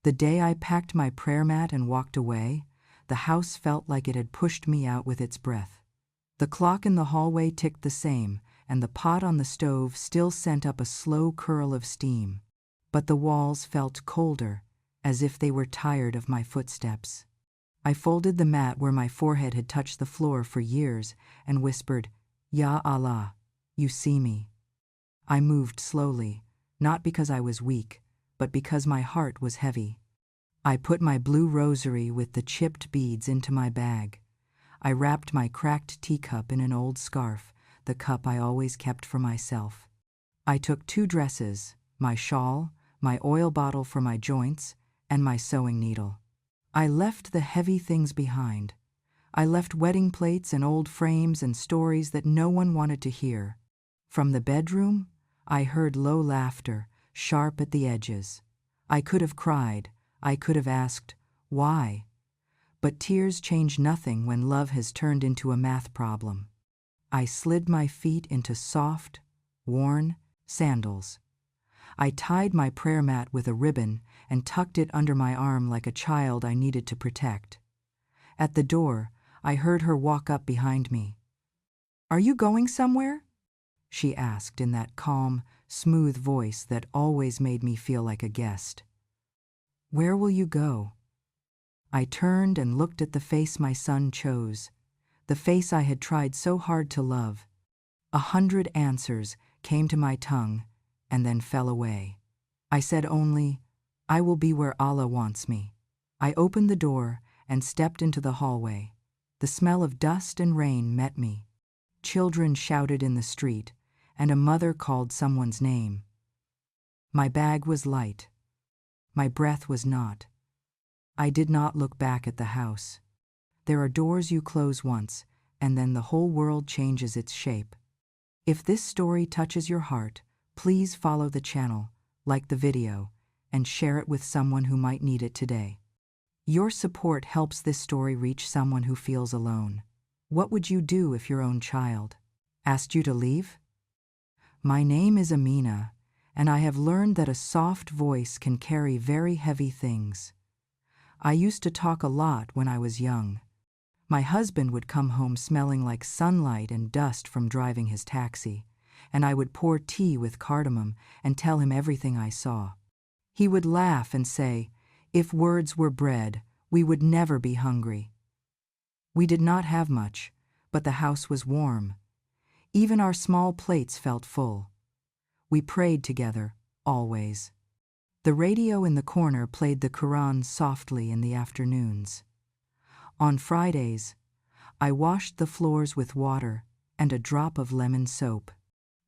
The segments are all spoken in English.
The day I packed my prayer mat and walked away, the house felt like it had pushed me out with its breath. The clock in the hallway ticked the same, and the pot on the stove still sent up a slow curl of steam. But the walls felt colder, as if they were tired of my footsteps. I folded the mat where my forehead had touched the floor for years and whispered, "Ya Allah, you see me." I moved slowly, not because I was weak, but because my heart was heavy. I put my blue rosary with the chipped beads into my bag. I wrapped my cracked teacup in an old scarf, the cup I always kept for myself. I took 2 dresses, my shawl, my oil bottle for my joints, and my sewing needle. I left the heavy things behind. I left wedding plates and old frames and stories that no one wanted to hear. From the bedroom, I heard low laughter, sharp at the edges. I could have cried. I could have asked, why? But tears change nothing when love has turned into a math problem. I slid my feet into soft, worn sandals. I tied my prayer mat with a ribbon and tucked it under my arm like a child I needed to protect. At the door, I heard her walk up behind me. "Are you going somewhere?" she asked in that calm, smooth voice that always made me feel like a guest. "Where will you go?" I turned and looked at the face my son chose, the face I had tried so hard to love. 100 answers came to my tongue and then fell away. I said only, "I will be where Allah wants me." I opened the door and stepped into the hallway. The smell of dust and rain met me. Children shouted in the street, and a mother called someone's name. My bag was light. My breath was not. I did not look back at the house. There are doors you close once, and then the whole world changes its shape. If this story touches your heart, please follow the channel, like the video, and share it with someone who might need it today. Your support helps this story reach someone who feels alone. What would you do if your own child asked you to leave? My name is Amina, and I have learned that a soft voice can carry very heavy things. I used to talk a lot when I was young. My husband would come home smelling like sunlight and dust from driving his taxi, and I would pour tea with cardamom and tell him everything I saw. He would laugh and say, "If words were bread, we would never be hungry." We did not have much, but the house was warm. Even our small plates felt full. We prayed together, always. The radio in the corner played the Quran softly in the afternoons. On Fridays, I washed the floors with water and a drop of lemon soap.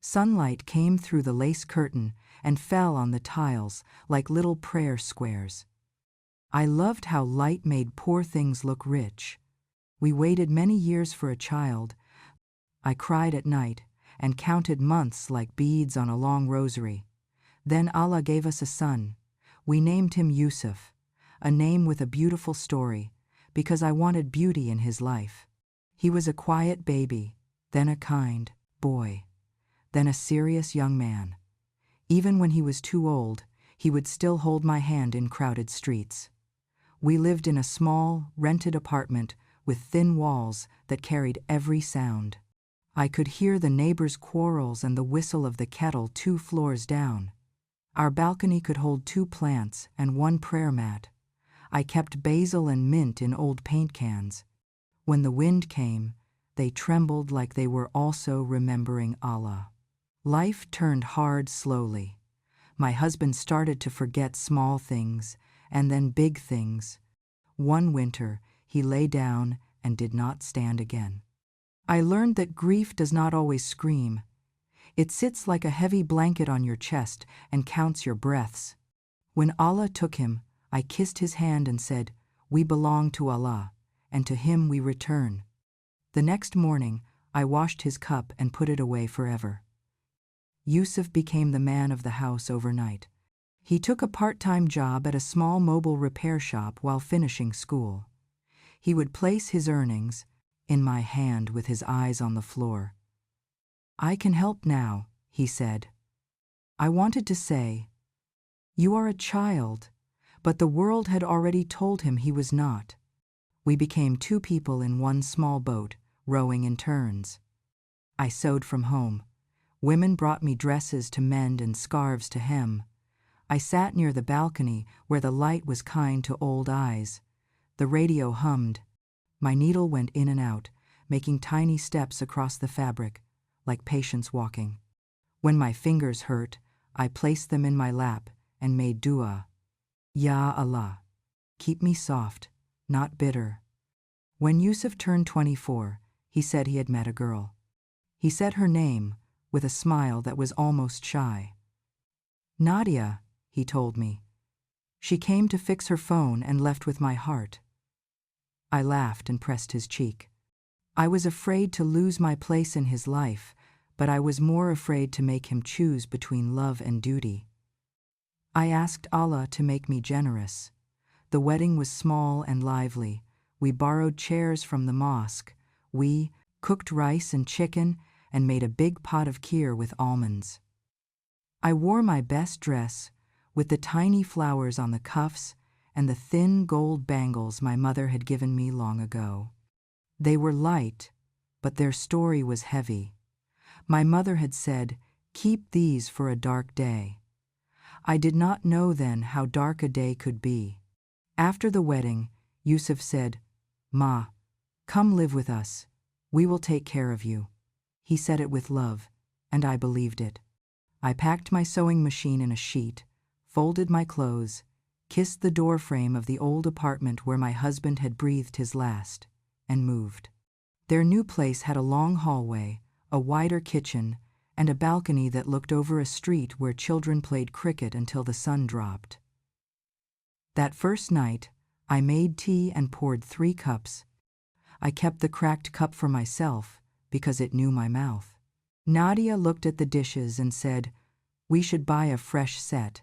Sunlight came through the lace curtain and fell on the tiles like little prayer squares. I loved how light made poor things look rich. We waited many years for a child. I cried at night and counted months like beads on a long rosary. Then Allah gave us a son. We named him Yusuf, a name with a beautiful story, because I wanted beauty in his life. He was a quiet baby, then a kind boy, then a serious young man. Even when he was too old, he would still hold my hand in crowded streets. We lived in a small, rented apartment with thin walls that carried every sound. I could hear the neighbors' quarrels and the whistle of the kettle 2 floors down. Our balcony could hold 2 plants and 1 prayer mat. I kept basil and mint in old paint cans. When the wind came, they trembled like they were also remembering Allah. Life turned hard slowly. My husband started to forget small things and then big things. One winter, he lay down and did not stand again. I learned that grief does not always scream. It sits like a heavy blanket on your chest and counts your breaths. When Allah took him, I kissed his hand and said, "We belong to Allah, and to Him we return." The next morning, I washed his cup and put it away forever. Yusuf became the man of the house overnight. He took a part-time job at a small mobile repair shop while finishing school. He would place his earnings in my hand with his eyes on the floor. "I can help now," he said. I wanted to say, "You are a child," But the world had already told him he was not. We became two people in one small boat, rowing in turns. I sewed from home. Women brought me dresses to mend and scarves to hem. I sat near the balcony where the light was kind to old eyes. The radio hummed. My needle went in and out, making tiny steps across the fabric, like patients walking. When my fingers hurt, I placed them in my lap and made dua. Ya Allah, keep me soft, not bitter. When Yusuf turned 24, he said he had met a girl. He said her name, with a smile that was almost shy. Nadia, he told me. She came to fix her phone and left with my heart. I laughed and pressed his cheek. I was afraid to lose my place in his life, but I was more afraid to make him choose between love and duty. I asked Allah to make me generous. The wedding was small and lively. We borrowed chairs from the mosque. We cooked rice and chicken and made a big pot of kheer with almonds. I wore my best dress, with the tiny flowers on the cuffs and the thin gold bangles my mother had given me long ago. They were light, but their story was heavy. My mother had said, "Keep these for a dark day." I did not know then how dark a day could be. After the wedding, Yusuf said, "Ma, come live with us. We will take care of you." He said it with love, and I believed it. I packed my sewing machine in a sheet, folded my clothes, kissed the door frame of the old apartment where my husband had breathed his last, and moved. Their new place had a long hallway, a wider kitchen, and a balcony that looked over a street where children played cricket until the sun dropped. That first night, I made tea and poured 3 cups. I kept the cracked cup for myself because it knew my mouth. Nadia looked at the dishes and said, "We should buy a fresh set.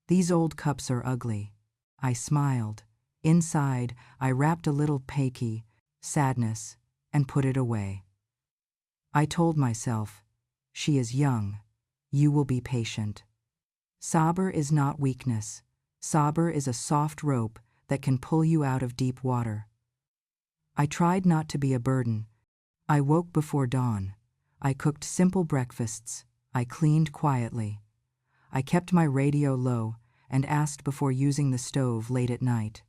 These old cups are ugly." I smiled. Inside, I wrapped a little pakhi, sadness, and put it away. I told myself, "She is young. You will be patient." Sabr is not weakness. Sabr is a soft rope that can pull you out of deep water. I tried not to be a burden. I woke before dawn. I cooked simple breakfasts. I cleaned quietly. I kept my radio low and asked before using the stove late at night.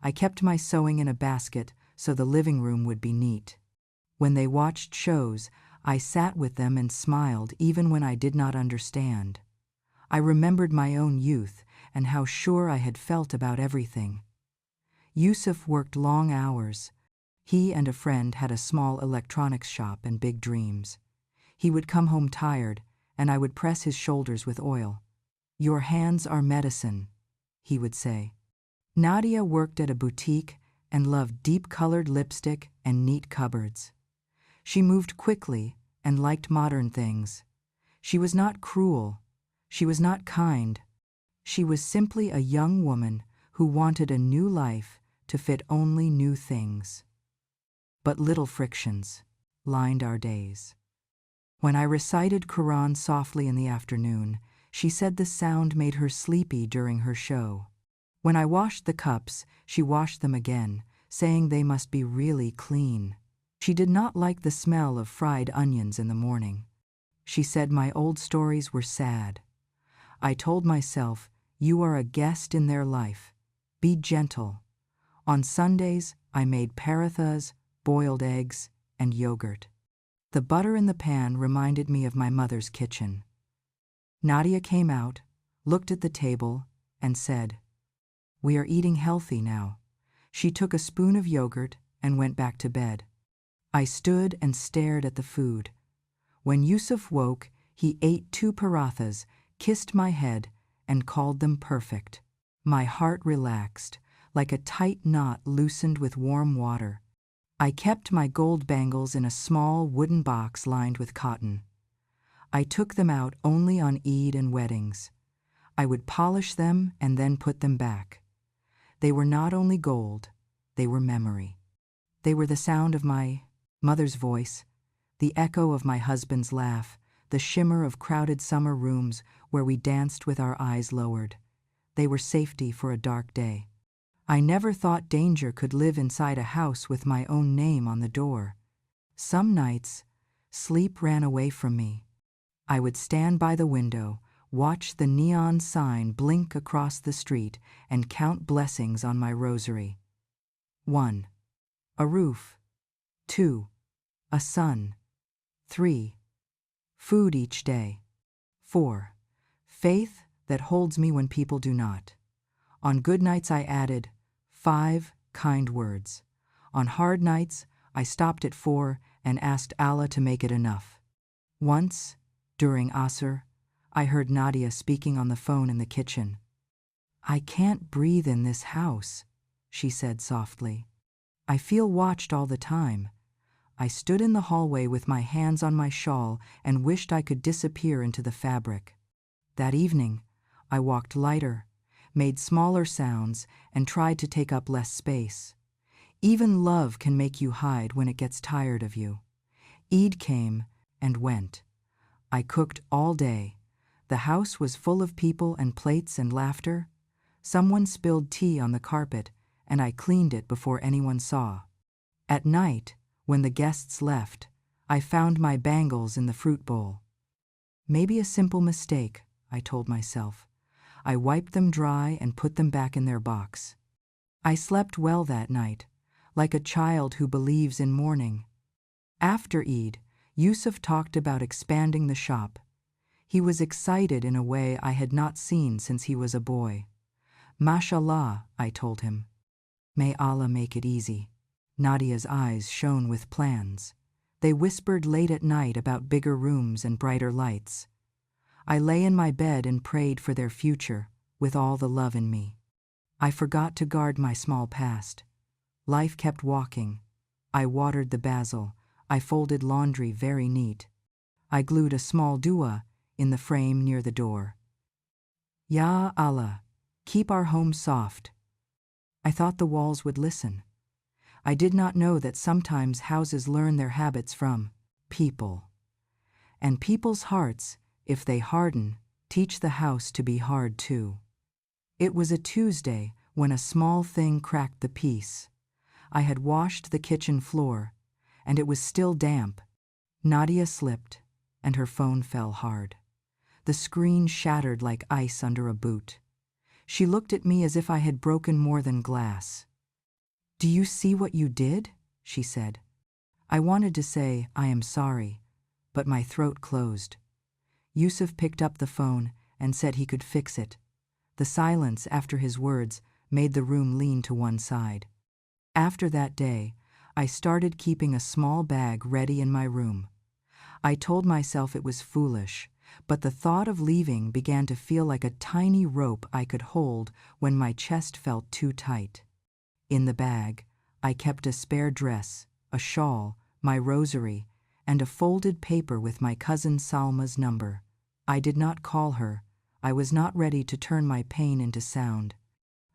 I kept my sewing in a basket so the living room would be neat. When they watched shows, I sat with them and smiled even when I did not understand. I remembered my own youth and how sure I had felt about everything. Yusuf worked long hours. He and a friend had a small electronics shop and big dreams. He would come home tired, and I would press his shoulders with oil. "Your hands are medicine," he would say. Nadia worked at a boutique and loved deep-colored lipstick and neat cupboards. She moved quickly and liked modern things. She was not cruel. She was not kind. She was simply a young woman who wanted a new life to fit only new things. But little frictions lined our days. When I recited Quran softly in the afternoon, she said the sound made her sleepy during her show. When I washed the cups, she washed them again, saying they must be really clean. She did not like the smell of fried onions in the morning. She said my old stories were sad. I told myself, "You are a guest in their life. Be gentle." On Sundays, I made parathas, boiled eggs, and yogurt. The butter in the pan reminded me of my mother's kitchen. Nadia came out, looked at the table, and said, "We are eating healthy now." She took a spoon of yogurt and went back to bed. I stood and stared at the food. When Yusuf woke, he ate 2 parathas, kissed my head, and called them perfect. My heart relaxed, like a tight knot loosened with warm water. I kept my gold bangles in a small wooden box lined with cotton. I took them out only on Eid and weddings. I would polish them and then put them back. They were not only gold, they were memory. They were the sound of my mother's voice, the echo of my husband's laugh, the shimmer of crowded summer rooms where we danced with our eyes lowered. they were safety for a dark day. I never thought danger could live inside a house with my own name on the door. Some nights, sleep ran away from me. I would stand by the window, watch the neon sign blink across the street, and count blessings on my rosary. 1. A roof. 2. A sun. 3. Food each day. 4. Faith that holds me when people do not. On good nights I added 5 kind words. On hard nights, I stopped at 4 and asked Allah to make it enough. Once, during Asr, I heard Nadia speaking on the phone in the kitchen. "I can't breathe in this house," she said softly. "I feel watched all the time." I stood in the hallway with my hands on my shawl and wished I could disappear into the fabric. That evening, I walked lighter, made smaller sounds, and tried to take up less space. Even love can make you hide when it gets tired of you. Eid came and went. I cooked all day. The house was full of people and plates and laughter. Someone spilled tea on the carpet, and I cleaned it before anyone saw. At night, when the guests left, I found my bangles in the fruit bowl. Maybe a simple mistake, I told myself. I wiped them dry and put them back in their box. I slept well that night, like a child who believes in mourning. After Eid, Yusuf talked about expanding the shop. He was excited in a way I had not seen since he was a boy. "Mashallah," I told him. "May Allah make it easy." Nadia's eyes shone with plans. They whispered late at night about bigger rooms and brighter lights. I lay in my bed and prayed for their future, with all the love in me. I forgot to guard my small past. Life kept walking. I watered the basil. I folded laundry very neat. I glued a small dua in the frame near the door. "Ya Allah, keep our home soft." I thought the walls would listen. I did not know that sometimes houses learn their habits from people. And people's hearts, if they harden, teach the house to be hard too. It was a Tuesday when a small thing cracked the peace. I had washed the kitchen floor, and it was still damp. Nadia slipped, and her phone fell hard. The screen shattered like ice under a boot. She looked at me as if I had broken more than glass. "Do you see what you did?" she said. I wanted to say, "I am sorry," but my throat closed. Yusuf picked up the phone and said he could fix it. The silence after his words made the room lean to one side. After that day, I started keeping a small bag ready in my room. I told myself it was foolish, but the thought of leaving began to feel like a tiny rope I could hold when my chest felt too tight. In the bag, I kept a spare dress, a shawl, my rosary, and a folded paper with my cousin Salma's number. I did not call her. I was not ready to turn my pain into sound.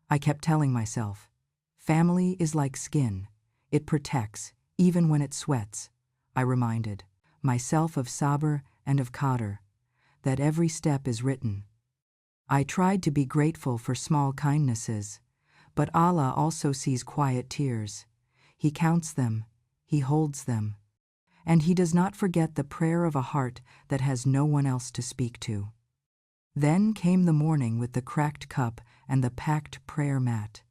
I kept telling myself, family is like skin. It protects, even when it sweats. I reminded myself of Sabr and of Qadr, that every step is written. I tried to be grateful for small kindnesses, but Allah also sees quiet tears. He counts them, He holds them, and He does not forget the prayer of a heart that has no one else to speak to. Then came the morning with the cracked cup and the packed prayer mat.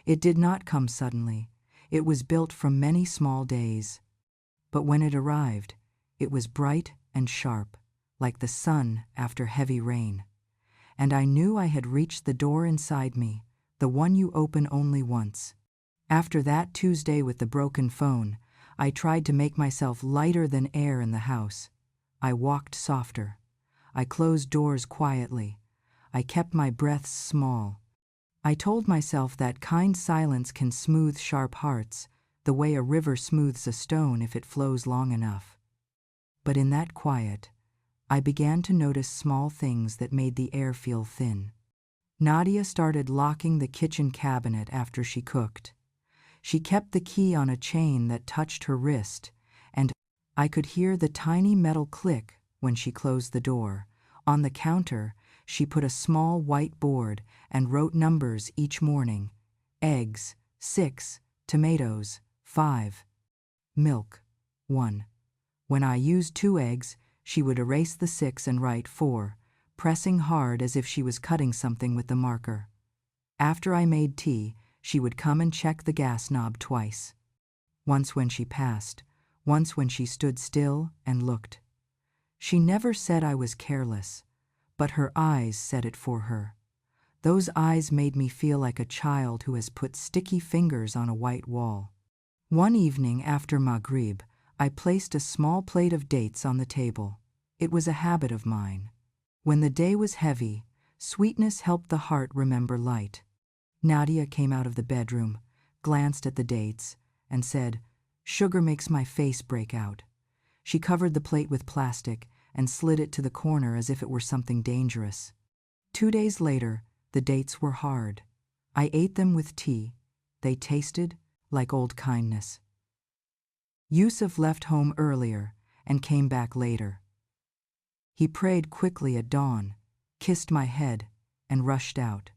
It did not come suddenly. It was built from many small days. But when it arrived, it was bright and sharp, like the sun after heavy rain. And I knew I had reached the door inside me, the one you open only once. After that Tuesday with the broken phone, I tried to make myself lighter than air in the house. I walked softer. I closed doors quietly. I kept my breaths small. I told myself that kind silence can smooth sharp hearts, the way a river smooths a stone if it flows long enough. But in that quiet, I began to notice small things that made the air feel thin. Nadia started locking the kitchen cabinet after she cooked. She kept the key on a chain that touched her wrist, and I could hear the tiny metal click when she closed the door. On the counter, she put a small white board and wrote numbers each morning. Eggs, 6, tomatoes, 5, milk, 1. When I used 2 eggs, she would erase the 6 and write 4, pressing hard as if she was cutting something with the marker. After I made tea, she would come and check the gas knob twice. Once when she passed, once when she stood still and looked. She never said I was careless, but her eyes said it for her. Those eyes made me feel like a child who has put sticky fingers on a white wall. One evening after Maghrib, I placed a small plate of dates on the table. It was a habit of mine. When the day was heavy, sweetness helped the heart remember light. Nadia came out of the bedroom, glanced at the dates, and said, "Sugar makes my face break out." She covered the plate with plastic and slid it to the corner as if it were something dangerous. 2 days later, the dates were hard. I ate them with tea. They tasted like old kindness. Yusuf left home earlier and came back later. He prayed quickly at dawn, kissed my head, and rushed out.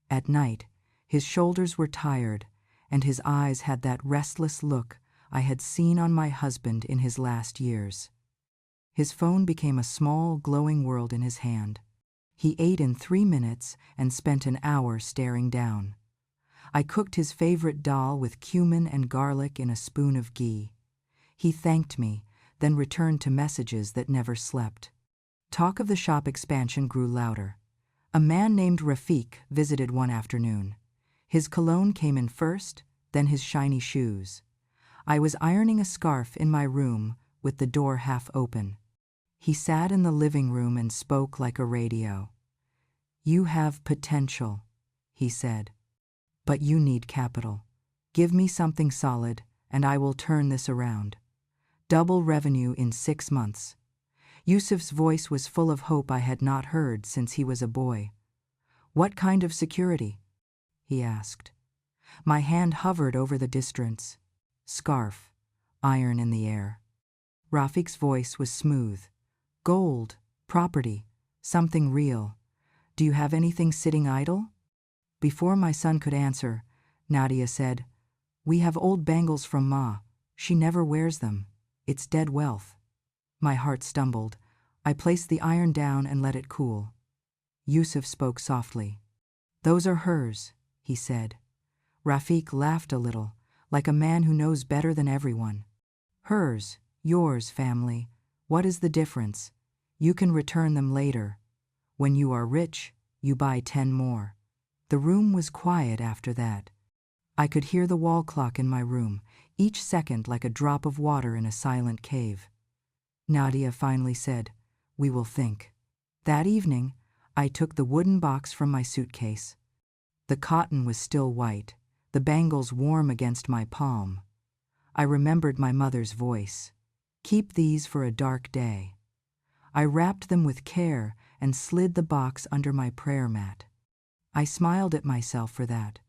At night, his shoulders were tired, and his eyes had that restless look I had seen on my husband in his last years. His phone became a small, glowing world in his hand. He ate in 3 minutes and spent an hour staring down. I cooked his favorite dal with cumin and garlic in a spoon of ghee. He thanked me, then returned to messages that never slept. Talk of the shop expansion grew louder. A man named Rafiq visited one afternoon. His cologne came in first, then his shiny shoes. I was ironing a scarf in my room with the door half open. He sat in the living room and spoke like a radio. "You have potential," he said, "but you need capital. Give me something solid, and I will turn this around. Double revenue in 6 months. Yusuf's voice was full of hope I had not heard since he was a boy. "What kind of security?" he asked. My hand hovered over the distance. Scarf, iron in the air. Rafiq's voice was smooth. "Gold, property, something real. Do you have anything sitting idle?" Before my son could answer, Nadia said, "We have old bangles from Ma. She never wears them. It's dead wealth." My heart stumbled. I placed the iron down and let it cool. Yusuf spoke softly. "Those are hers," he said. Rafiq laughed a little, like a man who knows better than everyone. "Hers, yours, family. What is the difference? You can return them later. When you are rich, you buy 10 more. The room was quiet after that. I could hear the wall clock in my room, each second like a drop of water in a silent cave. Nadia finally said, "We will think." That evening, I took the wooden box from my suitcase. The cotton was still white, the bangles warm against my palm. I remembered my mother's voice. "Keep these for a dark day." I wrapped them with care and slid the box under my prayer mat. I smiled at myself for that.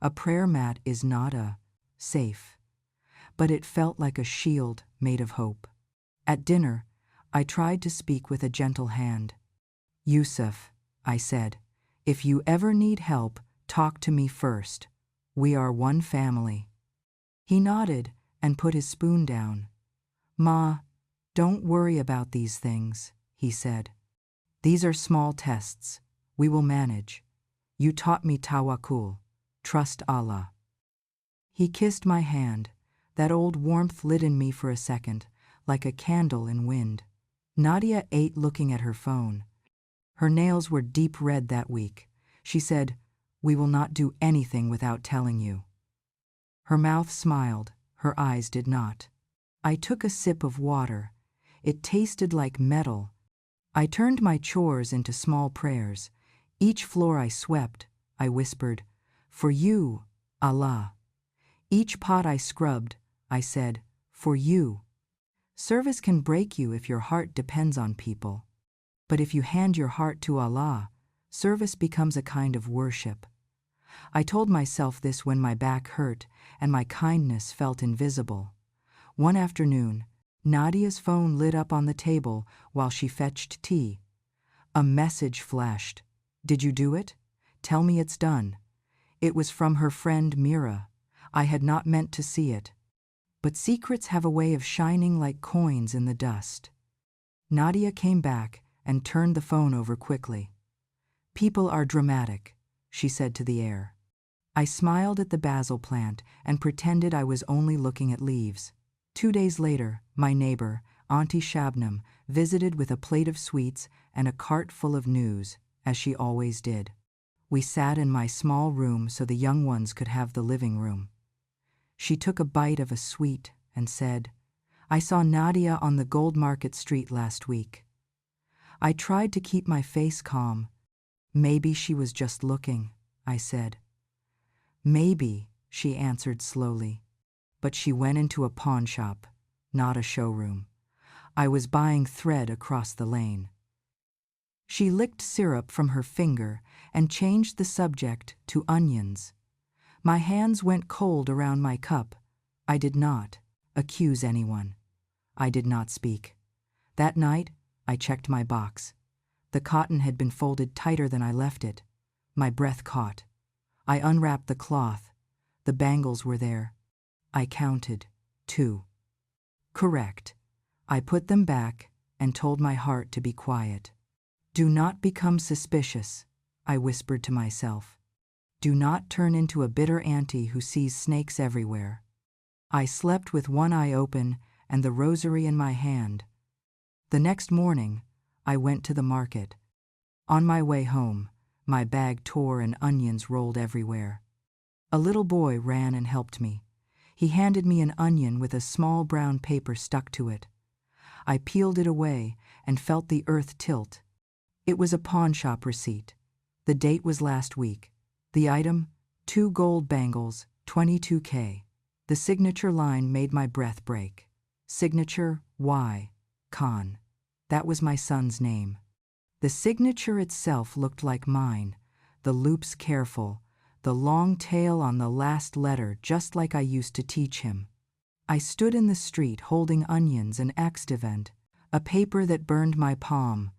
A prayer mat is not a safe, but it felt like a shield made of hope. At dinner, I tried to speak with a gentle hand. "Yusuf," I said, "if you ever need help, talk to me first. We are one family." He nodded and put his spoon down. "Ma, don't worry about these things," he said. "These are small tests. We will manage. You taught me tawakkul, trust Allah." He kissed my hand. That old warmth lit in me for a second, like a candle in wind. Nadia ate looking at her phone. Her nails were deep red that week. She said, "We will not do anything without telling you." Her mouth smiled, her eyes did not. I took a sip of water. It tasted like metal. I turned my chores into small prayers. Each floor I swept, I whispered, "For you, Allah." Each pot I scrubbed, I said, "For you." Service can break you if your heart depends on people. But if you hand your heart to Allah, service becomes a kind of worship. I told myself this when my back hurt and my kindness felt invisible. One afternoon, Nadia's phone lit up on the table while she fetched tea. A message flashed. Did you do it? Tell me it's done. It was from her friend Mira. I had not meant to see it. But secrets have a way of shining like coins in the dust. Nadia came back and turned the phone over quickly. People are dramatic, she said to the air. I smiled at the basil plant and pretended I was only looking at leaves. 2 days later, my neighbor, Auntie Shabnam, visited with a plate of sweets and a cart full of news, as she always did. We sat in my small room so the young ones could have the living room. She took a bite of a sweet and said, I saw Nadia on the Gold Market Street last week. I tried to keep my face calm. Maybe she was just looking, I said. Maybe, she answered slowly. But she went into a pawn shop, not a showroom. I was buying thread across the lane. She licked syrup from her finger and changed the subject to onions. My hands went cold around my cup. I did not accuse anyone. I did not speak. That night, I checked my box. The cotton had been folded tighter than I left it. My breath caught. I unwrapped the cloth. The bangles were there. I counted 2. Correct. I put them back and told my heart to be quiet. Do not become suspicious, I whispered to myself. Do not turn into a bitter auntie who sees snakes everywhere. I slept with one eye open and the rosary in my hand. The next morning, I went to the market. On my way home, my bag tore and onions rolled everywhere. A little boy ran and helped me. He handed me an onion with a small brown paper stuck to it. I peeled it away and felt the earth tilt. It was a pawn shop receipt. The date was last week. The item, 2 gold bangles, 22K. The signature line made my breath break. Signature Y. Khan. That was my son's name. The signature itself looked like mine, the loops careful, the long tail on the last letter just like I used to teach him. I stood in the street holding onions and extravent, a paper that burned my palm.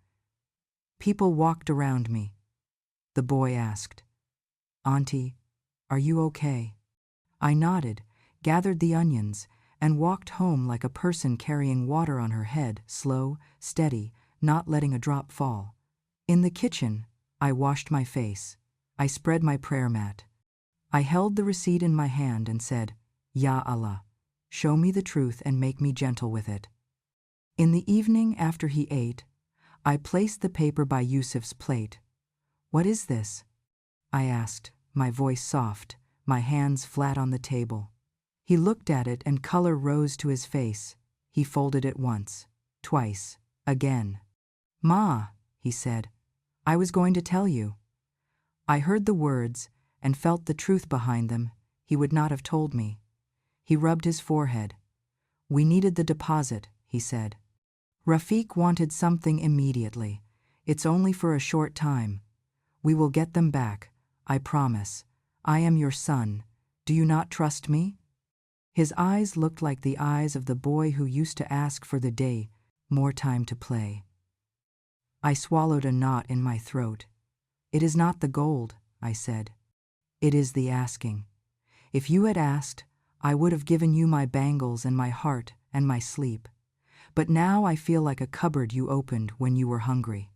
People walked around me. The boy asked, Auntie, are you okay? I nodded, gathered the onions, and walked home like a person carrying water on her head, slow, steady, not letting a drop fall. In the kitchen, I washed my face. I spread my prayer mat. I held the receipt in my hand and said, Ya Allah, show me the truth and make me gentle with it. In the evening after he ate, I placed the paper by Yusuf's plate. What is this? I asked, my voice soft, my hands flat on the table. He looked at it and color rose to his face. He folded it once, twice, again. Ma, he said, I was going to tell you. I heard the words and felt the truth behind them. He would not have told me. He rubbed his forehead. We needed the deposit, he said. Rafiq wanted something immediately. It's only for a short time. We will get them back, I promise. I am your son. Do you not trust me? His eyes looked like the eyes of the boy who used to ask for the day, more time to play. I swallowed a knot in my throat. It is not the gold, I said. It is the asking. If you had asked, I would have given you my bangles and my heart and my sleep. But now I feel like a cupboard you opened when you were hungry.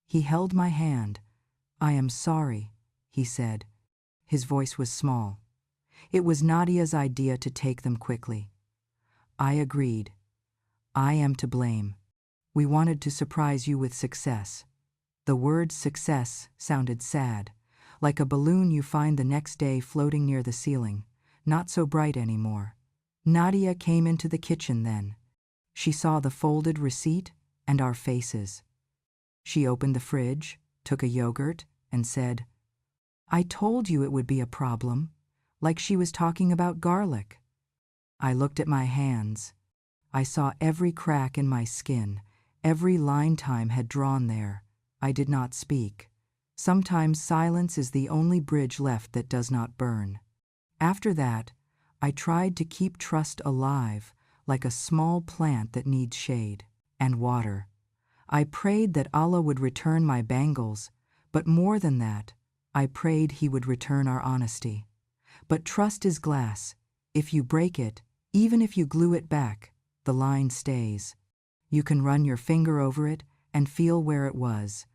He held my hand. I am sorry, he said. His voice was small. It was Nadia's idea to take them quickly. I agreed. I am to blame. We wanted to surprise you with success. The word success sounded sad, like a balloon you find the next day floating near the ceiling, not so bright anymore. Nadia came into the kitchen then. She saw the folded receipt and our faces. She opened the fridge, took a yogurt, and said, I told you it would be a problem, like she was talking about garlic. I looked at my hands. I saw every crack in my skin, every line time had drawn there. I did not speak. Sometimes silence is the only bridge left that does not burn. After that, I tried to keep trust alive, like a small plant that needs shade and water. I prayed that Allah would return my bangles, but more than that, I prayed He would return our honesty. But trust is glass. If you break it, even if you glue it back, the line stays. You can run your finger over it and feel where it was.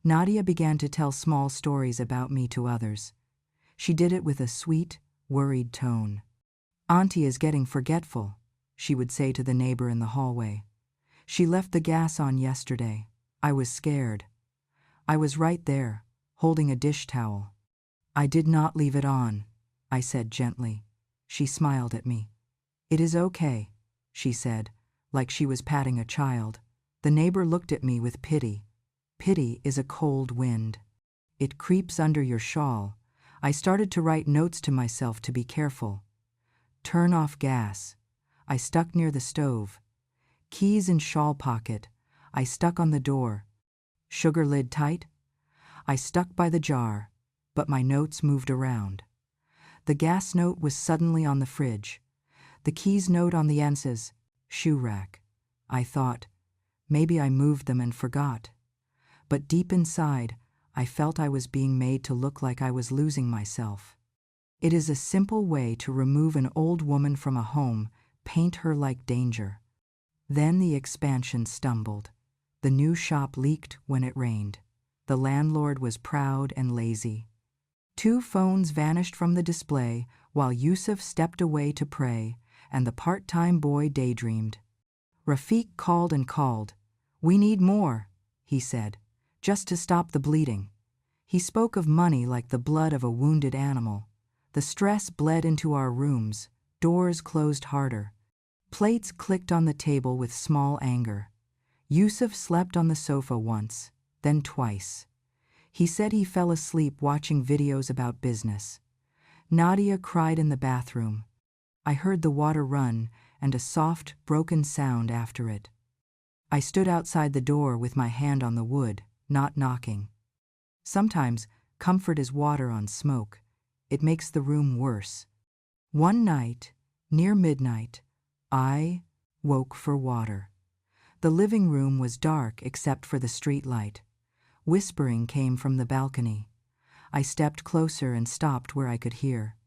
Nadia began to tell small stories about me to others. She did it with a sweet, worried tone. "Auntie is getting forgetful," she would say to the neighbor in the hallway. "She left the gas on yesterday. I was scared. I was right there, holding a dish towel. I did not leave it on," I said gently. She smiled at me. "It is okay," she said, like she was patting a child. The neighbor looked at me with pity. Pity is a cold wind. It creeps under your shawl. I started to write notes to myself to be careful. Turn off gas. I stuck near the stove. Keys in shawl pocket. I stuck on the door. Sugar lid tight. I stuck by the jar, but my notes moved around. The gas note was suddenly on the fridge. The keys note on the Ensa's shoe rack. I thought, maybe I moved them and forgot. But deep inside, I felt I was being made to look like I was losing myself. It is a simple way to remove an old woman from a home, paint her like danger. Then the expansion stumbled. The new shop leaked when it rained. The landlord was proud and lazy. 2 phones vanished from the display while Yusuf stepped away to pray, and the part-time boy daydreamed. Rafiq called and called. "We need more," he said, "just to stop the bleeding." He spoke of money like the blood of a wounded animal. The stress bled into our rooms. Doors closed harder. Plates clicked on the table with small anger. Yusuf slept on the sofa once, then twice. He said he fell asleep watching videos about business. Nadia cried in the bathroom. I heard the water run and a soft, broken sound after it. I stood outside the door with my hand on the wood, not knocking. Sometimes comfort is water on smoke. It makes the room worse. One night, near midnight, I woke for water. The living room was dark except for the street light. Whispering came from the balcony. I stepped closer and stopped where I could hear.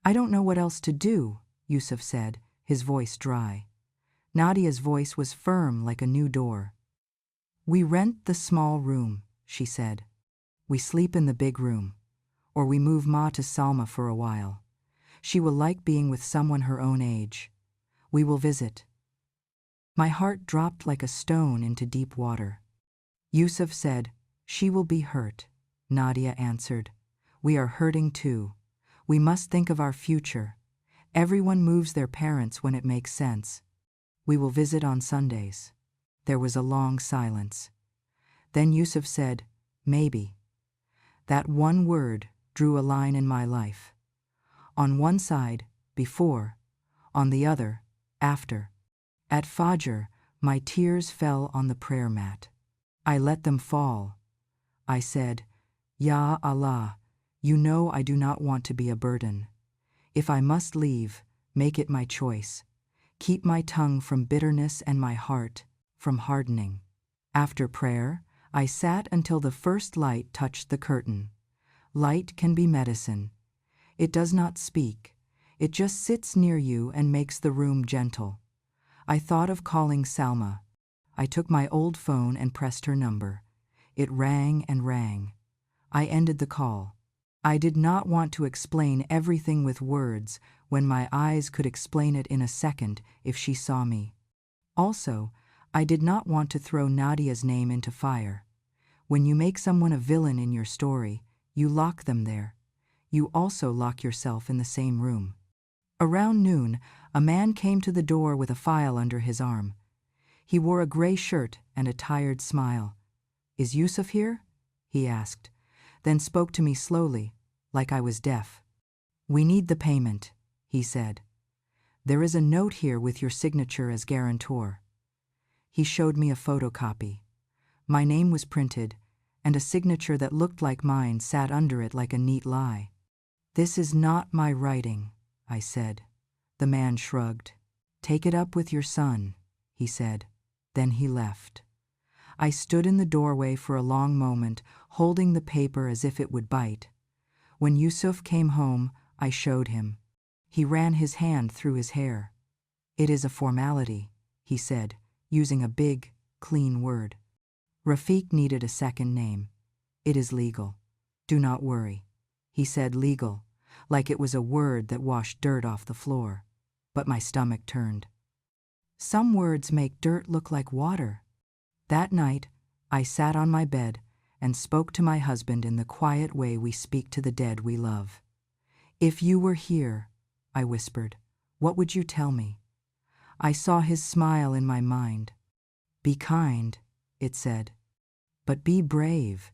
"I don't know what else to do," Yusuf said, his voice dry. Nadia's voice was firm like a new door. "We rent the small room," she said. "We sleep in the big room. Or we move Ma to Salma for a while. She will like being with someone her own age. We will visit." My heart dropped like a stone into deep water. Yusuf said, "She will be hurt." Nadia answered, "We are hurting too. We must think of our future. Everyone moves their parents when it makes sense. We will visit on Sundays." There was a long silence. Then Yusuf said, "Maybe." That one word drew a line in my life. On one side, before. On the other, after. At Fajr, my tears fell on the prayer mat. I let them fall. I said, "Ya Allah, you know I do not want to be a burden. If I must leave, make it my choice. Keep my tongue from bitterness and my heart from hardening." After prayer, I sat until the first light touched the curtain. Light can be medicine. It does not speak. It just sits near you and makes the room gentle. I thought of calling Salma. I took my old phone and pressed her number. It rang and rang. I ended the call. I did not want to explain everything with words when my eyes could explain it in a second if she saw me. Also, I did not want to throw Nadia's name into fire. When you make someone a villain in your story, you lock them there. You also lock yourself in the same room. Around noon, a man came to the door with a file under his arm. He wore a gray shirt and a tired smile. "Is Yusuf here?" he asked, then spoke to me slowly, like I was deaf. "We need the payment," he said. "There is a note here with your signature as guarantor." He showed me a photocopy. My name was printed, and a signature that looked like mine sat under it like a neat lie. "This is not my writing," I said. The man shrugged. "Take it up with your son," he said. Then he left. I stood in the doorway for a long moment, holding the paper as if it would bite. When Yusuf came home, I showed him. He ran his hand through his hair. "It is a formality," he said, using a big, clean word. Rafiq needed a second name. "It is legal. Do not worry." He said legal, like it was a word that washed dirt off the floor. But my stomach turned. Some words make dirt look like water. That night, I sat on my bed and spoke to my husband in the quiet way we speak to the dead we love. "If you were here," I whispered, "what would you tell me?" I saw his smile in my mind. "Be kind," it said. "But be brave.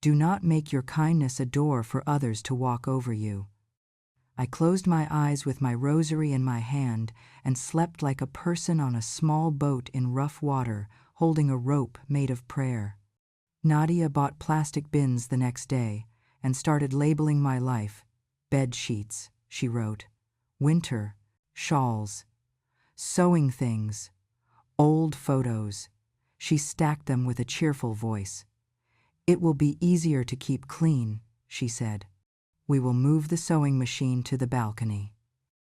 Do not make your kindness a door for others to walk over you." I closed my eyes with my rosary in my hand and slept like a person on a small boat in rough water, holding a rope made of prayer. Nadia bought plastic bins the next day and started labeling my life. "Bed sheets," she wrote. "Winter, shawls, sewing things, old photos." She stacked them with a cheerful voice. "It will be easier to keep clean," she said. "We will move the sewing machine to the balcony."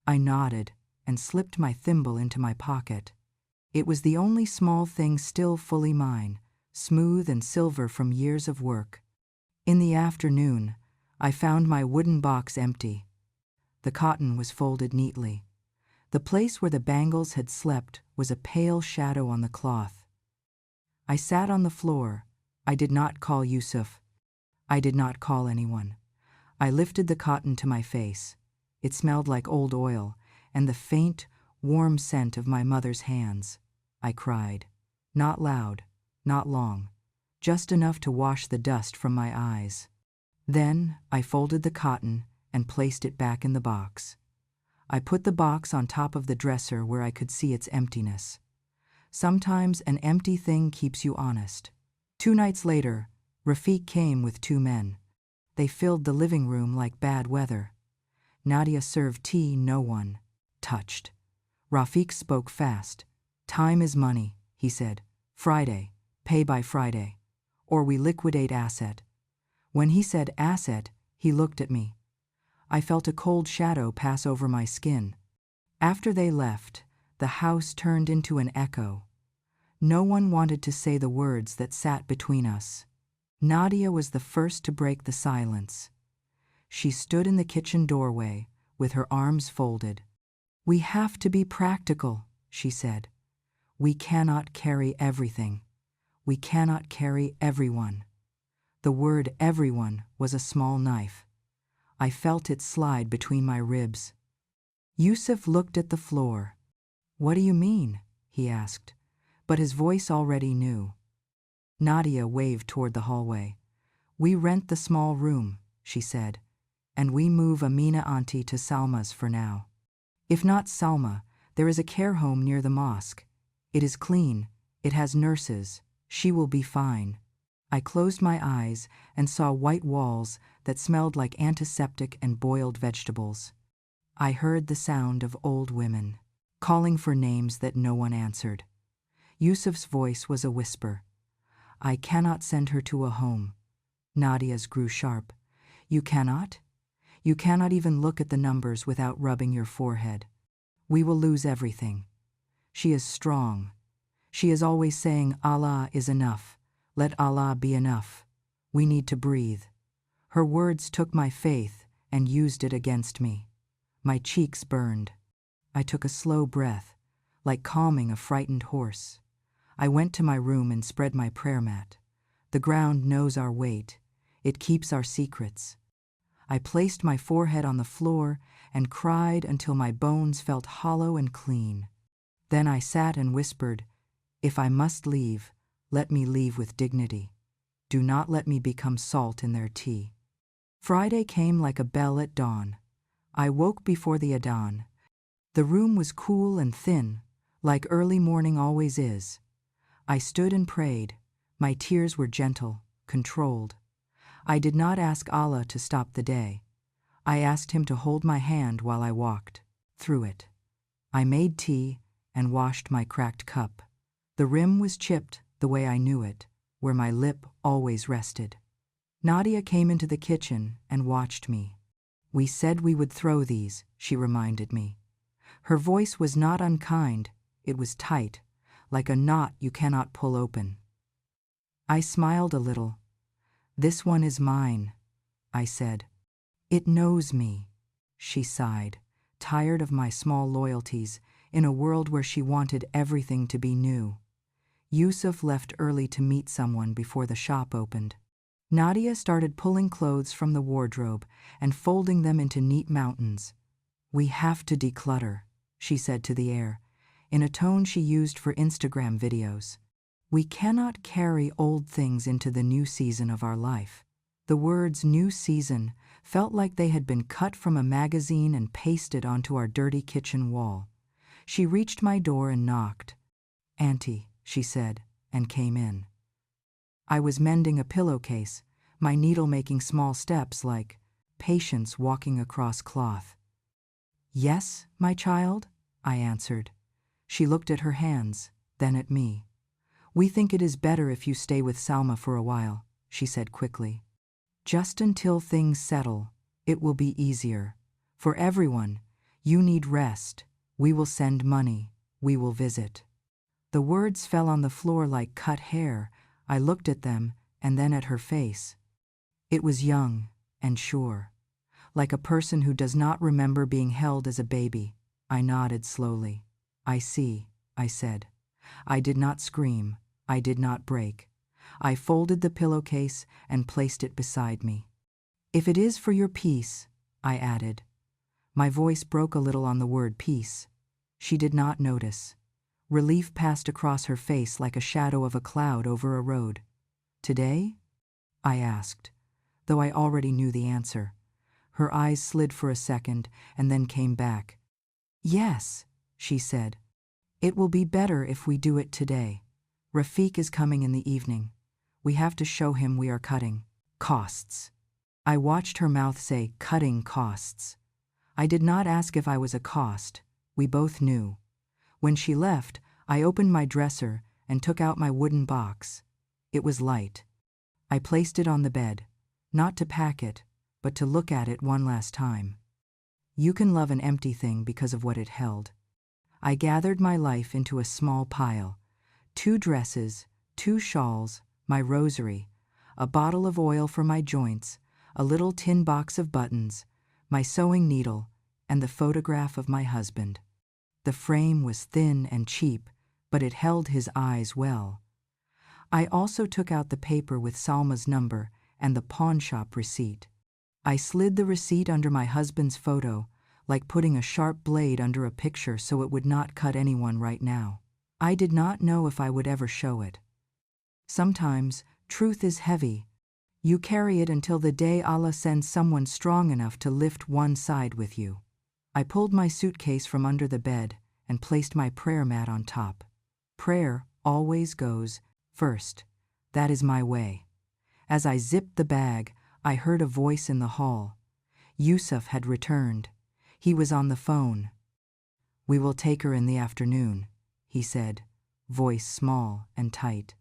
I nodded and slipped my thimble into my pocket. It was the only small thing still fully mine, smooth and silver from years of work. In the afternoon, I found my wooden box empty. The cotton was folded neatly. The place where the bangles had slept was a pale shadow on the cloth. I sat on the floor. I did not call Yusuf. I did not call anyone. I lifted the cotton to my face. It smelled like old oil and the faint, warm scent of my mother's hands. I cried. Not loud, not long, just enough to wash the dust from my eyes. Then I folded the cotton and placed it back in the box. I put the box on top of the dresser where I could see its emptiness. Sometimes an empty thing keeps you honest. 2 nights later, Rafiq came with 2 men. They filled the living room like bad weather. Nadia served tea no one touched. Rafiq spoke fast. "Time is money," he said. "Friday, pay by Friday, or we liquidate asset." When he said asset, he looked at me. I felt a cold shadow pass over my skin. After they left, the house turned into an echo. No one wanted to say the words that sat between us. Nadia was the first to break the silence. She stood in the kitchen doorway with her arms folded. "We have to be practical," she said. "We cannot carry everything. We cannot carry everyone." The word everyone was a small knife. I felt it slide between my ribs. Yusuf looked at the floor. "What do you mean?" he asked, but his voice already knew. Nadia waved toward the hallway. "We rent the small room," she said, "and we move Amina auntie to Salma's for now. If not Salma, there is a care home near the mosque. It is clean, it has nurses, she will be fine." I closed my eyes and saw white walls that smelled like antiseptic and boiled vegetables. I heard the sound of old women, calling for names that no one answered. Yusuf's voice was a whisper. "I cannot send her to a home." Nadia's grew sharp. "You cannot? You cannot even look at the numbers without rubbing your forehead. We will lose everything. She is strong. She is always saying Allah is enough. Let Allah be enough. We need to breathe." Her words took my faith and used it against me. My cheeks burned. I took a slow breath, like calming a frightened horse. I went to my room and spread my prayer mat. The ground knows our weight. It keeps our secrets. I placed my forehead on the floor and cried until my bones felt hollow and clean. Then I sat and whispered, "If I must leave, let me leave with dignity. Do not let me become salt in their tea." Friday came like a bell at dawn. I woke before the Adhan. The room was cool and thin, like early morning always is. I stood and prayed. My tears were gentle, controlled. I did not ask Allah to stop the day. I asked him to hold my hand while I walked through it. I made tea and washed my cracked cup. The rim was chipped the way I knew it, where my lip always rested. Nadia came into the kitchen and watched me. "We said we would throw these," she reminded me. Her voice was not unkind, it was tight, like a knot you cannot pull open. I smiled a little. "This one is mine," I said. "It knows me," she sighed, tired of my small loyalties, in a world where she wanted everything to be new. Yusuf left early to meet someone before the shop opened. Nadia started pulling clothes from the wardrobe and folding them into neat mountains. "We have to declutter," she said to the air, in a tone she used for Instagram videos. "We cannot carry old things into the new season of our life." The words "new season" felt like they had been cut from a magazine and pasted onto our dirty kitchen wall. She reached my door and knocked. "Auntie," she said, and came in. I was mending a pillowcase, my needle making small steps like patience walking across cloth. "Yes, my child?" I answered. She looked at her hands, then at me. "We think it is better if you stay with Salma for a while," she said quickly. "Just until things settle, it will be easier. For everyone, you need rest. We will send money. We will visit." The words fell on the floor like cut hair. I looked at them and then at her face. It was young and sure, like a person who does not remember being held as a baby. I nodded slowly. "I see," I said. I did not scream. I did not break. I folded the pillowcase and placed it beside me. "If it is for your peace," I added. My voice broke a little on the word peace. She did not notice. Relief passed across her face like a shadow of a cloud over a road. "Today?" I asked, though I already knew the answer. Her eyes slid for a second and then came back. "Yes," she said. "It will be better if we do it today. Rafiq is coming in the evening. We have to show him we are cutting costs." I watched her mouth say, "cutting costs." I did not ask if I was a cost. We both knew. When she left, I opened my dresser and took out my wooden box. It was light. I placed it on the bed, not to pack it, but to look at it one last time. You can love an empty thing because of what it held. I gathered my life into a small pile. 2 dresses, 2 shawls, my rosary, a bottle of oil for my joints, a little tin box of buttons, my sewing needle, and the photograph of my husband. The frame was thin and cheap, but it held his eyes well. I also took out the paper with Salma's number and the pawn shop receipt. I slid the receipt under my husband's photo, like putting a sharp blade under a picture so it would not cut anyone right now. I did not know if I would ever show it. Sometimes, truth is heavy. You carry it until the day Allah sends someone strong enough to lift one side with you. I pulled my suitcase from under the bed and placed my prayer mat on top. Prayer always goes first. That is my way. As I zipped the bag, I heard a voice in the hall. Yusuf had returned. He was on the phone. "We will take her in the afternoon," he said, voice small and tight.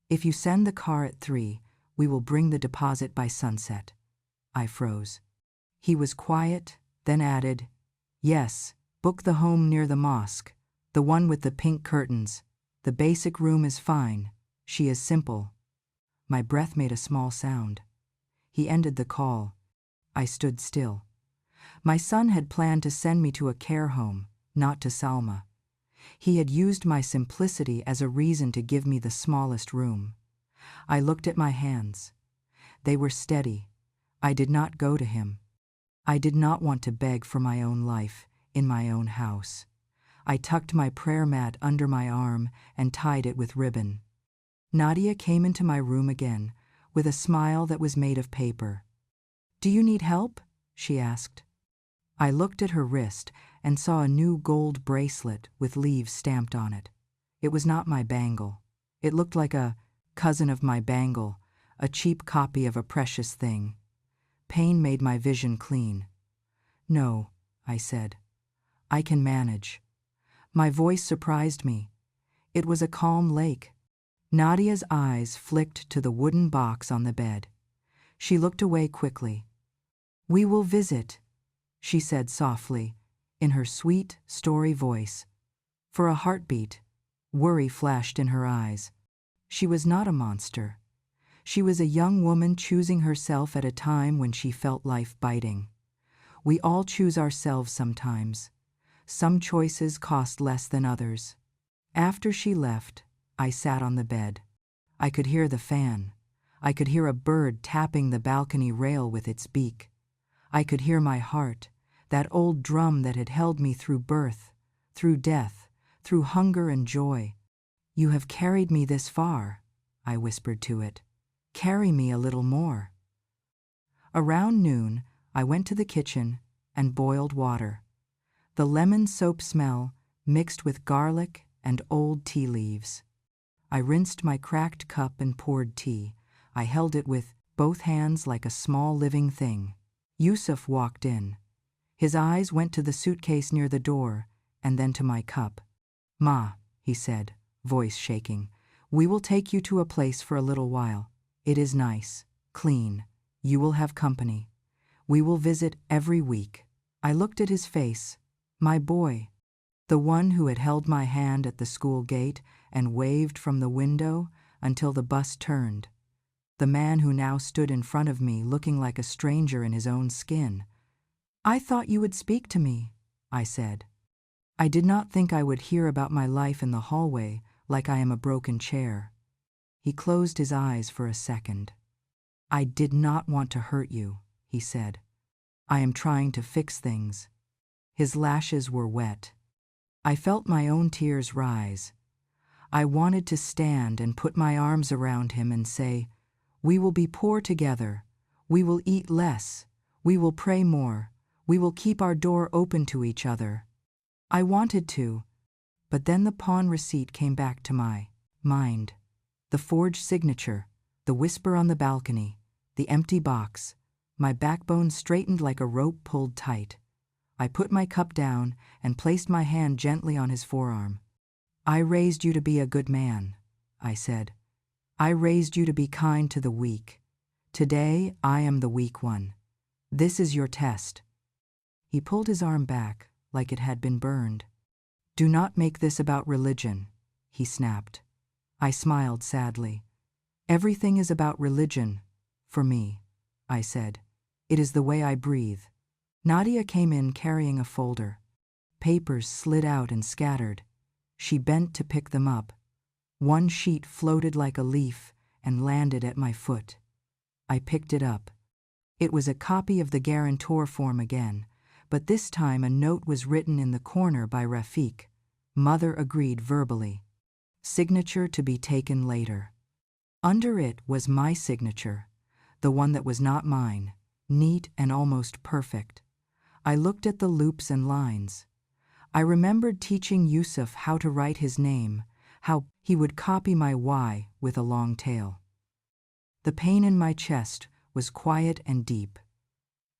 "If you send the car at 3, we will bring the deposit by sunset." I froze. He was quiet, then added, "Yes, book the home near the mosque, the one with the pink curtains. The basic room is fine. She is simple." My breath made a small sound. He ended the call. I stood still. My son had planned to send me to a care home, not to Salma. He had used my simplicity as a reason to give me the smallest room. I looked at my hands. They were steady. I did not go to him. I did not want to beg for my own life in my own house. I tucked my prayer mat under my arm and tied it with ribbon. Nadia came into my room again, with a smile that was made of paper. "Do you need help?" she asked. I looked at her wrist and saw a new gold bracelet with leaves stamped on it. It was not my bangle. It looked like a cousin of my bangle, a cheap copy of a precious thing. Pain made my vision clean. "No," I said. "I can manage." My voice surprised me. It was a calm lake. Nadia's eyes flicked to the wooden box on the bed. She looked away quickly. "We will visit," she said softly, in her sweet, story voice. For a heartbeat, worry flashed in her eyes. She was not a monster. She was a young woman choosing herself at a time when she felt life biting. We all choose ourselves sometimes. Some choices cost less than others. After she left, I sat on the bed. I could hear the fan. I could hear a bird tapping the balcony rail with its beak. I could hear my heart, that old drum that had held me through birth, through death, through hunger and joy. "You have carried me this far," I whispered to it. "Carry me a little more." Around noon, I went to the kitchen and boiled water. The lemon soap smell mixed with garlic and old tea leaves. I rinsed my cracked cup and poured tea. I held it with both hands like a small living thing. Yusuf walked in. His eyes went to the suitcase near the door and then to my cup. "Ma," he said, voice shaking, "we will take you to a place for a little while. It is nice, clean. You will have company. We will visit every week." I looked at his face. My boy. The one who had held my hand at the school gate and waved from the window until the bus turned. The man who now stood in front of me looking like a stranger in his own skin. "I thought you would speak to me," I said. I did not think I would hear about my life in the hallway like I am a broken chair. He closed his eyes for a second. "I did not want to hurt you," he said. "I am trying to fix things." His lashes were wet. I felt my own tears rise. I wanted to stand and put my arms around him and say, "We will be poor together. We will eat less. We will pray more. We will keep our door open to each other." I wanted to, but then the pawn receipt came back to my mind. The forged signature, the whisper on the balcony, the empty box. My backbone straightened like a rope pulled tight. I put my cup down and placed my hand gently on his forearm. "I raised you to be a good man," I said. "I raised you to be kind to the weak. Today I am the weak one. This is your test." He pulled his arm back like it had been burned. "Do not make this about religion," he snapped. I smiled sadly. "Everything is about religion, for me," I said. "It is the way I breathe." Nadia came in carrying a folder. Papers slid out and scattered. She bent to pick them up. One sheet floated like a leaf and landed at my foot. I picked it up. It was a copy of the guarantor form again, but this time a note was written in the corner by Rafiq. Mother agreed verbally. Signature to be taken later. Under it was my signature, the one that was not mine, neat and almost perfect. I looked at the loops and lines. I remembered teaching Yusuf how to write his name, how he would copy my Y with a long tail. The pain in my chest was quiet and deep.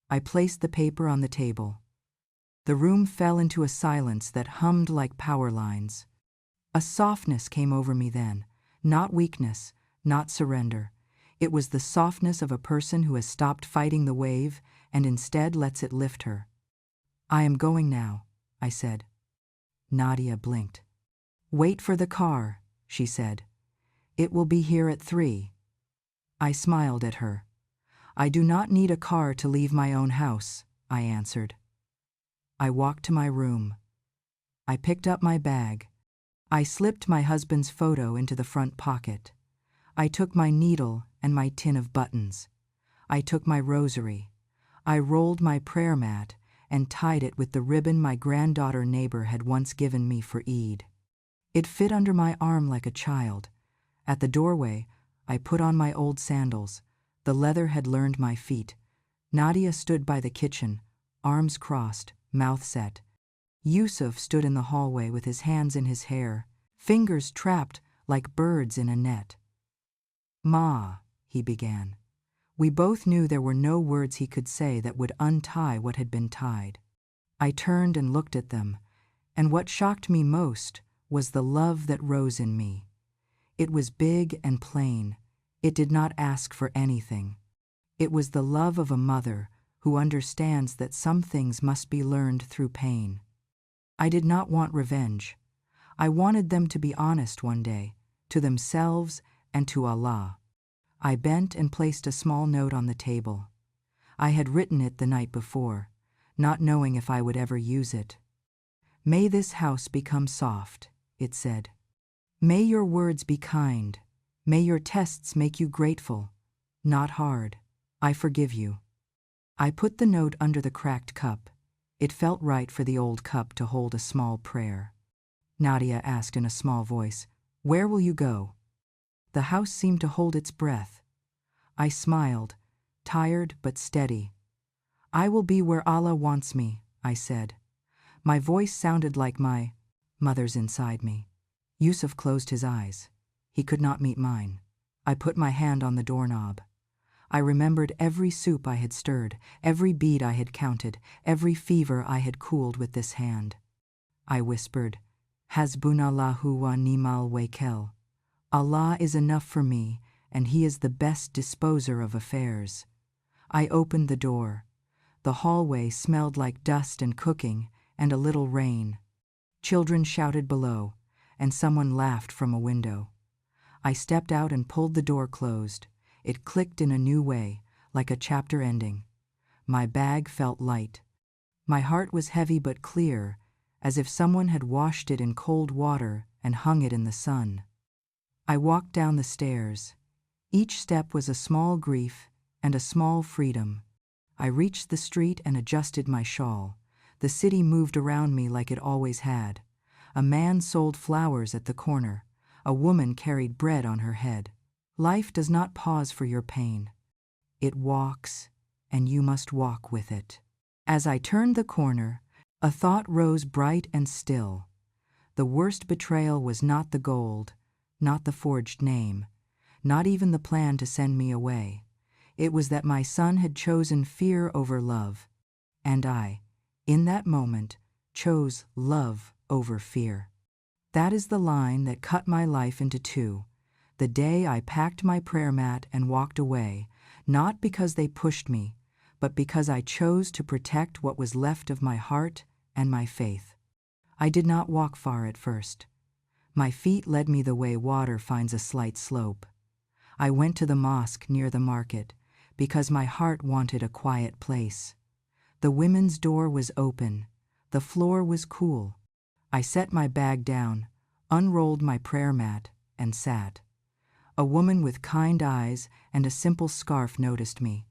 I placed the paper on the table. The room fell into a silence that hummed like power lines. A softness came over me then, not weakness, not surrender. It was the softness of a person who has stopped fighting the wave and instead lets it lift her. "I am going now," I said. Nadia blinked. "Wait for the car," she said. "It will be here at 3. I smiled at her. "I do not need a car to leave my own house," I answered. I walked to my room. I picked up my bag. I slipped my husband's photo into the front pocket. I took my needle and my tin of buttons. I took my rosary. I rolled my prayer mat and tied it with the ribbon my granddaughter neighbor had once given me for Eid. It fit under my arm like a child. At the doorway, I put on my old sandals. The leather had learned my feet. Nadia stood by the kitchen, arms crossed, mouth set. Yusuf stood in the hallway with his hands in his hair, fingers trapped like birds in a net. "Ma," he began. We both knew there were no words he could say that would untie what had been tied. I turned and looked at them, and what shocked me most was the love that rose in me. It was big and plain. It did not ask for anything. It was the love of a mother who understands that some things must be learned through pain. I did not want revenge. I wanted them to be honest one day, to themselves and to Allah. I bent and placed a small note on the table. I had written it the night before, not knowing if I would ever use it. "May this house become soft," it said. "May your words be kind. May your tests make you grateful, not hard. I forgive you." I put the note under the cracked cup. It felt right for the old cup to hold a small prayer. Nadia asked in a small voice, "Where will you go?" The house seemed to hold its breath. I smiled, tired but steady. "I will be where Allah wants me," I said. My voice sounded like my mother's inside me. Yusuf closed his eyes. He could not meet mine. I put my hand on the doorknob. I remembered every soup I had stirred, every bead I had counted, every fever I had cooled with this hand. I whispered, "Hasbunallahu wa ni'mal wakeel." Allah is enough for me, and He is the best disposer of affairs. I opened the door. The hallway smelled like dust and cooking, and a little rain. Children shouted below, and someone laughed from a window. I stepped out and pulled the door closed. It clicked in a new way, like a chapter ending. My bag felt light. My heart was heavy but clear, as if someone had washed it in cold water and hung it in the sun. I walked down the stairs. Each step was a small grief and a small freedom. I reached the street and adjusted my shawl. The city moved around me like it always had. A man sold flowers at the corner. A woman carried bread on her head. Life does not pause for your pain. It walks, and you must walk with it. As I turned the corner, a thought rose bright and still. The worst betrayal was not the gold, not the forged name, not even the plan to send me away. It was that my son had chosen fear over love, and I, in that moment, chose love over fear. That is the line that cut my life into two. The day I packed my prayer mat and walked away, not because they pushed me, but because I chose to protect what was left of my heart and my faith. I did not walk far at first. My feet led me the way water finds a slight slope. I went to the mosque near the market, because my heart wanted a quiet place. The women's door was open. The floor was cool. I set my bag down, unrolled my prayer mat, and sat. A woman with kind eyes and a simple scarf noticed me.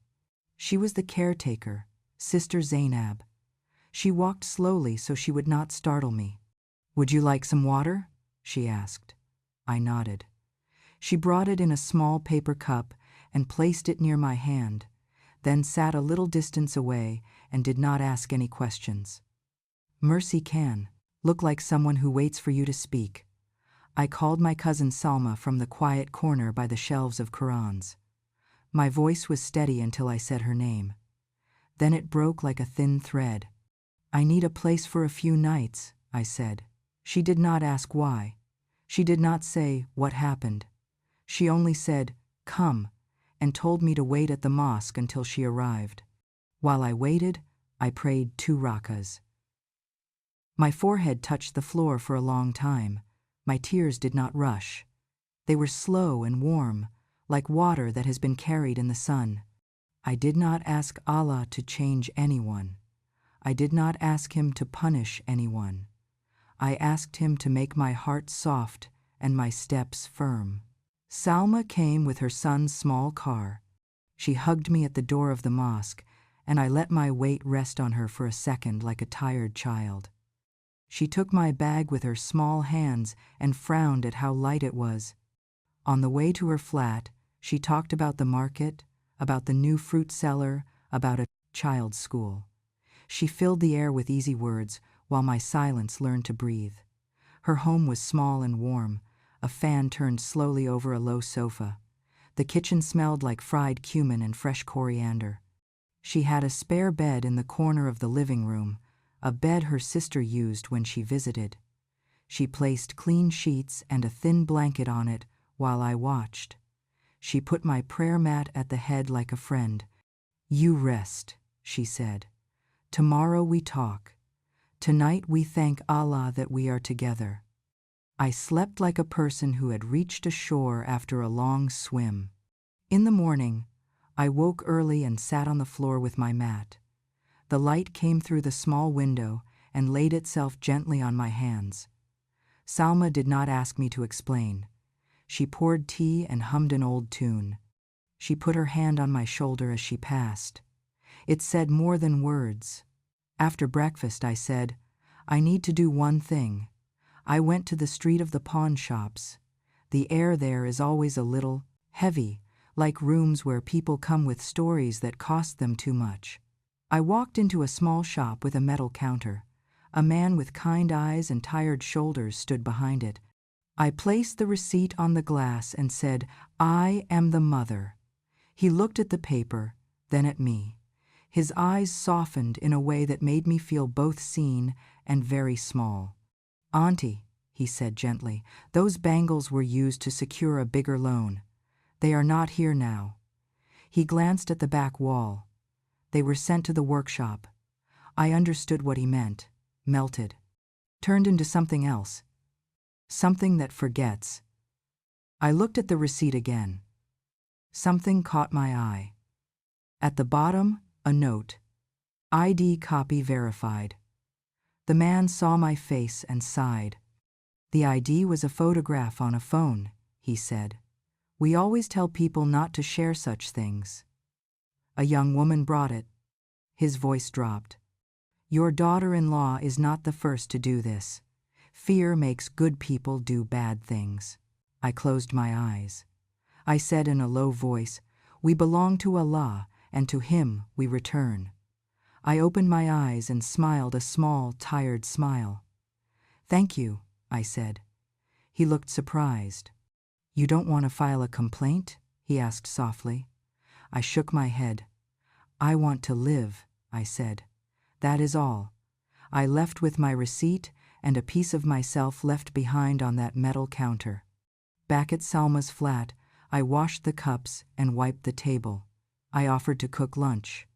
She was the caretaker, Sister Zainab. She walked slowly so she would not startle me. "Would you like some water?" she asked. I nodded. She brought it in a small paper cup and placed it near my hand, then sat a little distance away and did not ask any questions. Mercy can look like someone who waits for you to speak. I called my cousin Salma from the quiet corner by the shelves of Qurans. My voice was steady until I said her name. Then it broke like a thin thread. "I need a place for a few nights," I said. She did not ask why. She did not say what happened. She only said, "Come," and told me to wait at the mosque until she arrived. While I waited, I prayed 2 rakas. My forehead touched the floor for a long time. My tears did not rush. They were slow and warm, like water that has been carried in the sun. I did not ask Allah to change anyone. I did not ask Him to punish anyone. I asked Him to make my heart soft and my steps firm. Salma came with her son's small car. She hugged me at the door of the mosque, and I let my weight rest on her for a second like a tired child. She took my bag with her small hands and frowned at how light it was. On the way to her flat, she talked about the market, about the new fruit seller, about a child's school. She filled the air with easy words while my silence learned to breathe. Her home was small and warm. A fan turned slowly over a low sofa. The kitchen smelled like fried cumin and fresh coriander. She had a spare bed in the corner of the living room, a bed her sister used when she visited. She placed clean sheets and a thin blanket on it while I watched. She put my prayer mat at the head like a friend. "You rest," she said. "Tomorrow we talk. Tonight we thank Allah that we are together." I slept like a person who had reached a shore after a long swim. In the morning, I woke early and sat on the floor with my mat. The light came through the small window and laid itself gently on my hands. Salma did not ask me to explain. She poured tea and hummed an old tune. She put her hand on my shoulder as she passed. It said more than words. After breakfast, I said, "I need to do one thing." I went to the street of the pawn shops. The air there is always a little heavy, like rooms where people come with stories that cost them too much. I walked into a small shop with a metal counter. A man with kind eyes and tired shoulders stood behind it. I placed the receipt on the glass and said, "I am the mother." He looked at the paper, then at me. His eyes softened in a way that made me feel both seen and very small. "Auntie," he said gently, "those bangles were used to secure a bigger loan. They are not here now." He glanced at the back wall. "They were sent to the workshop." I understood what he meant. Melted. Turned into something else. Something that forgets. I looked at the receipt again. Something caught my eye. At the bottom, a note. "ID copy verified." The man saw my face and sighed. "The ID was a photograph on a phone," he said. "We always tell people not to share such things." "A young woman brought it." His voice dropped. "Your daughter-in-law is not the first to do this. Fear makes good people do bad things." I closed my eyes. I said in a low voice, "We belong to Allah, and to Him we return." I opened my eyes and smiled a small, tired smile. "Thank you," I said. He looked surprised. "You don't want to file a complaint?" he asked softly. I shook my head. "I want to live," I said. "That is all." I left with my receipt and a piece of myself left behind on that metal counter. Back at Salma's flat, I washed the cups and wiped the table. I offered to cook lunch.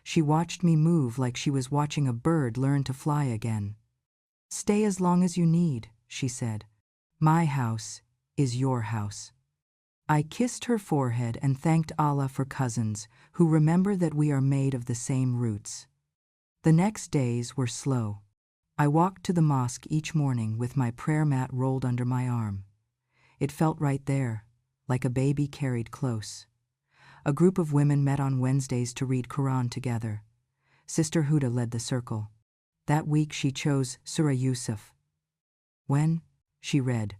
She watched me move like she was watching a bird learn to fly again. "Stay as long as you need," she said. "My house is your house." I kissed her forehead and thanked Allah for cousins who remember that we are made of the same roots. The next days were slow. I walked to the mosque each morning with my prayer mat rolled under my arm. It felt right there, like a baby carried close. A group of women met on Wednesdays to read Quran together. Sister Huda led the circle. That week she chose Surah Yusuf. When she read,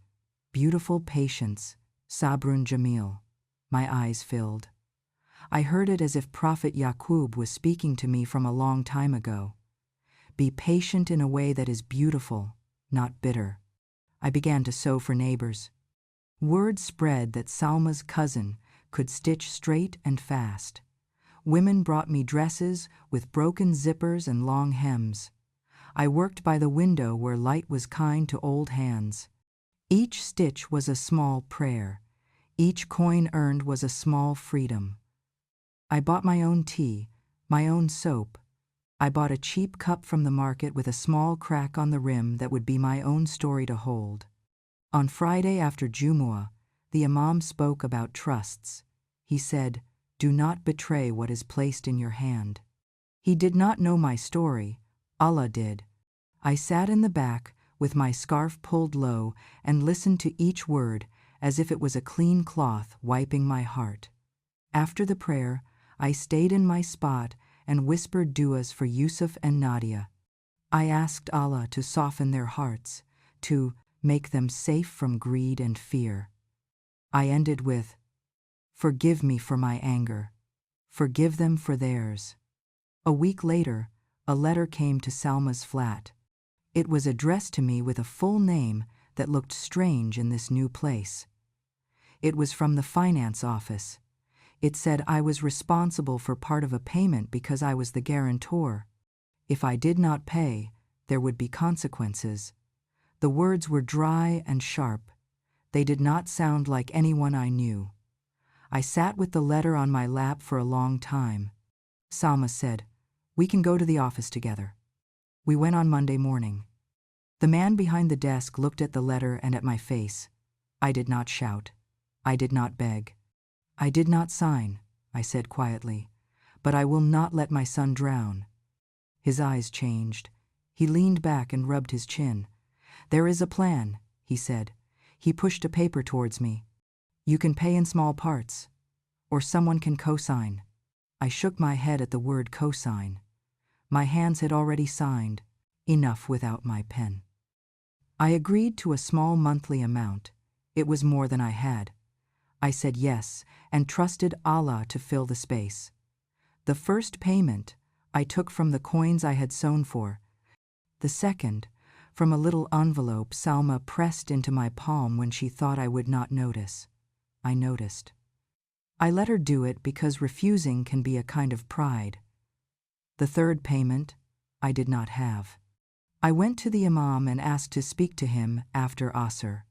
"Beautiful patience, Sabrun Jamil," my eyes filled. I heard it as if Prophet Yaqub was speaking to me from a long time ago. Be patient in a way that is beautiful, not bitter. I began to sew for neighbors. Word spread that Salma's cousin could stitch straight and fast. Women brought me dresses with broken zippers and long hems. I worked by the window where light was kind to old hands. Each stitch was a small prayer. Each coin earned was a small freedom. I bought my own tea, my own soap. I bought a cheap cup from the market with a small crack on the rim that would be my own story to hold. On Friday after Jumu'ah, the Imam spoke about trusts. He said, "Do not betray what is placed in your hand." He did not know my story. Allah did. I sat in the back with my scarf pulled low and listened to each word as if it was a clean cloth wiping my heart. After the prayer, I stayed in my spot and whispered du'as for Yusuf and Nadia. I asked Allah to soften their hearts, to make them safe from greed and fear. I ended with, "Forgive me for my anger. Forgive them for theirs." A week later, a letter came to Salma's flat. It was addressed to me with a full name that looked strange in this new place. It was from the finance office. It said I was responsible for part of a payment because I was the guarantor. If I did not pay, there would be consequences. The words were dry and sharp. They did not sound like anyone I knew. I sat with the letter on my lap for a long time. Salma said, "We can go to the office together." We went on Monday morning. The man behind the desk looked at the letter and at my face. I did not shout. I did not beg. I did not sign, I said quietly, "but I will not let my son drown." His eyes changed. He leaned back and rubbed his chin. "There is a plan," he said. He pushed a paper towards me. "You can pay in small parts, or someone can co-sign." I shook my head at the word co-sign. My hands had already signed, enough without my pen. I agreed to a small monthly amount. It was more than I had. I said yes and trusted Allah to fill the space. The first payment I took from the coins I had sewn for. The second, from a little envelope Salma pressed into my palm when she thought I would not notice. I noticed. I let her do it because refusing can be a kind of pride. The third payment I did not have. I went to the Imam and asked to speak to him after Asr.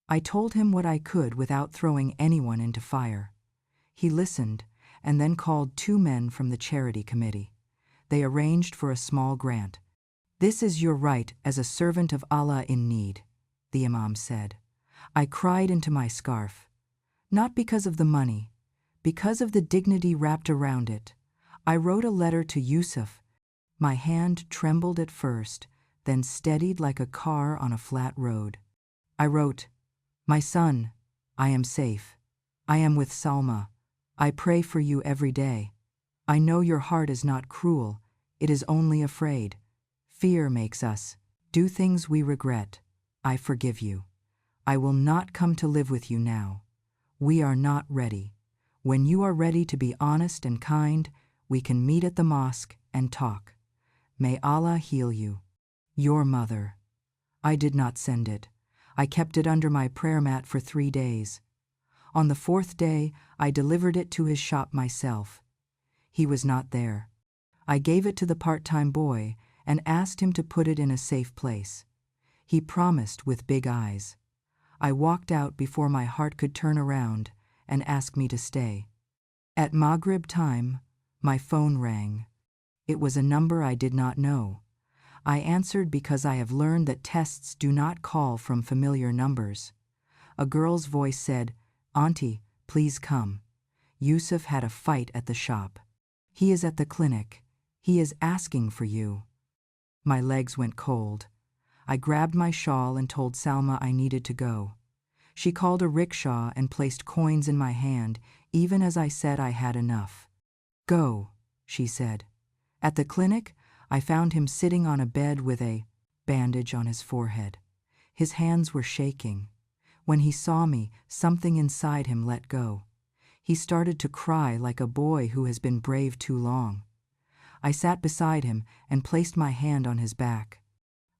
I told him what I could without throwing anyone into fire. He listened and then called 2 men from the charity committee. They arranged for a small grant. "This is your right as a servant of Allah in need," the Imam said. I cried into my scarf. Not because of the money, because of the dignity wrapped around it. I wrote a letter to Yusuf. My hand trembled at first, then steadied like a car on a flat road. I wrote, "My son, I am safe. I am with Salma. I pray for you every day. I know your heart is not cruel, it is only afraid. Fear makes us do things we regret. I forgive you. I will not come to live with you now. We are not ready. When you are ready to be honest and kind, we can meet at the mosque and talk. May Allah heal you. Your mother." I did not send it. I kept it under my prayer mat for 3 days. On the 4th day, I delivered it to his shop myself. He was not there. I gave it to the part-time boy and asked him to put it in a safe place. He promised with big eyes. I walked out before my heart could turn around and ask me to stay. At Maghrib time, my phone rang. It was a number I did not know. I answered because I have learned that tests do not call from familiar numbers. A girl's voice said, "Auntie, please come. Yusuf had a fight at the shop. He is at the clinic. He is asking for you." My legs went cold. I grabbed my shawl and told Salma I needed to go. She called a rickshaw and placed coins in my hand, even as I said I had enough. "Go," she said. At the clinic, I found him sitting on a bed with a bandage on his forehead. His hands were shaking. When he saw me, something inside him let go. He started to cry like a boy who has been brave too long. I sat beside him and placed my hand on his back.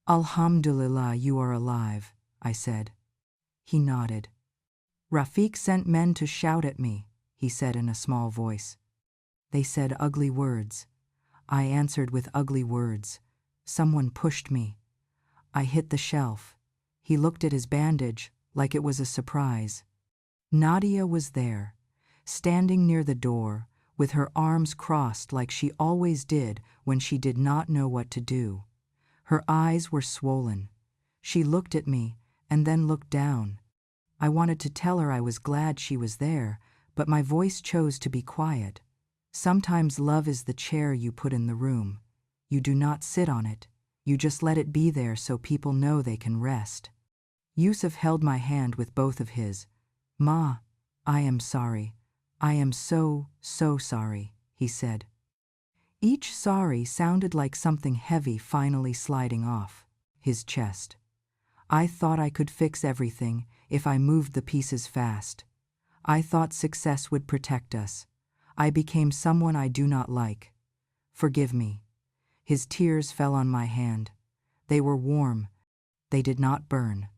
"Alhamdulillah, you are alive," I said. He nodded. "Rafiq sent men to shout at me," he said in a small voice. "They said ugly words." I answered with ugly words. Someone pushed me. I hit the shelf. He looked at his bandage like it was a surprise. Nadia was there, standing near the door, with her arms crossed like she always did when she did not know what to do. Her eyes were swollen. She looked at me and then looked down. I wanted to tell her I was glad she was there, but my voice chose to be quiet. Sometimes love is the chair you put in the room. You do not sit on it. You just let it be there so people know they can rest. Yusuf held my hand with both of his. "Ma, I am sorry. I am so sorry," he said. Each sorry sounded like something heavy finally sliding off his chest. I thought I could fix everything if I moved the pieces fast. I thought success would protect us. I became someone I do not like. Forgive me. His tears fell on my hand. They were warm. They did not burn.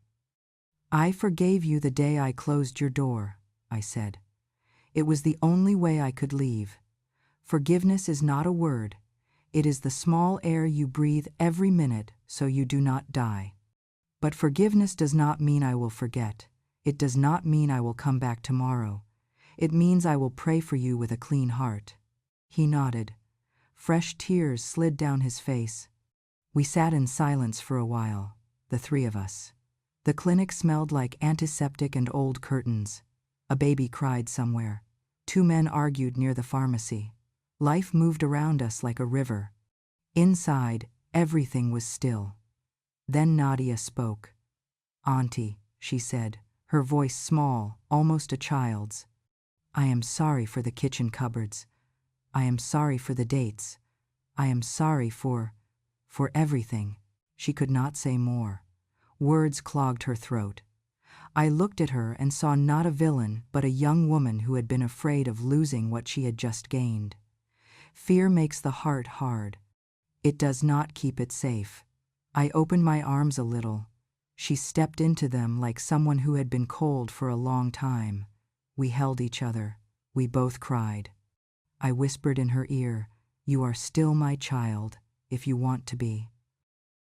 "I forgave you the day I closed your door," I said. It was the only way I could leave. Forgiveness is not a word. It is the small air you breathe every minute so you do not die. But forgiveness does not mean I will forget. It does not mean I will come back tomorrow. It means I will pray for you with a clean heart." He nodded. Fresh tears slid down his face. We sat in silence for a while, the three of us. The clinic smelled like antiseptic and old curtains. A baby cried somewhere. 2 men argued near the pharmacy. Life moved around us like a river. Inside, everything was still. Then Nadia spoke. "Auntie," she said, her voice small, almost a child's. "I am sorry for the kitchen cupboards. I am sorry for the dates. I am sorry for everything." She could not say more. Words clogged her throat. I looked at her and saw not a villain, but a young woman who had been afraid of losing what she had just gained. Fear makes the heart hard. It does not keep it safe. I opened my arms a little. She stepped into them like someone who had been cold for a long time. We held each other. We both cried. I whispered in her ear, "You are still my child, if you want to be."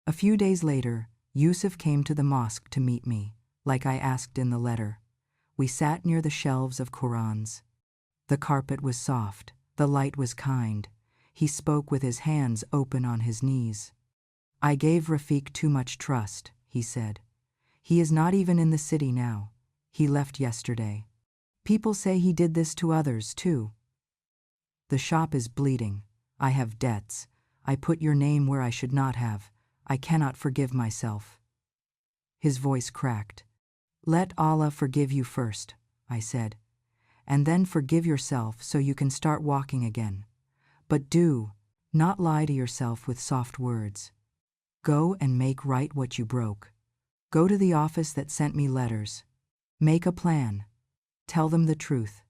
A few days later, Yusuf came to the mosque to meet me, like I asked in the letter. We sat near the shelves of Qurans. The carpet was soft, the light was kind. He spoke with his hands open on his knees. "I gave Rafiq too much trust," he said. "He is not even in the city now. He left yesterday. People say he did this to others, too. The shop is bleeding. I have debts. I put your name where I should not have. I cannot forgive myself." His voice cracked. "Let Allah forgive you first," I said, "and then forgive yourself so you can start walking again. But do not lie to yourself with soft words. Go and make right what you broke. Go to the office that sent me letters. Make a plan. Tell them the truth.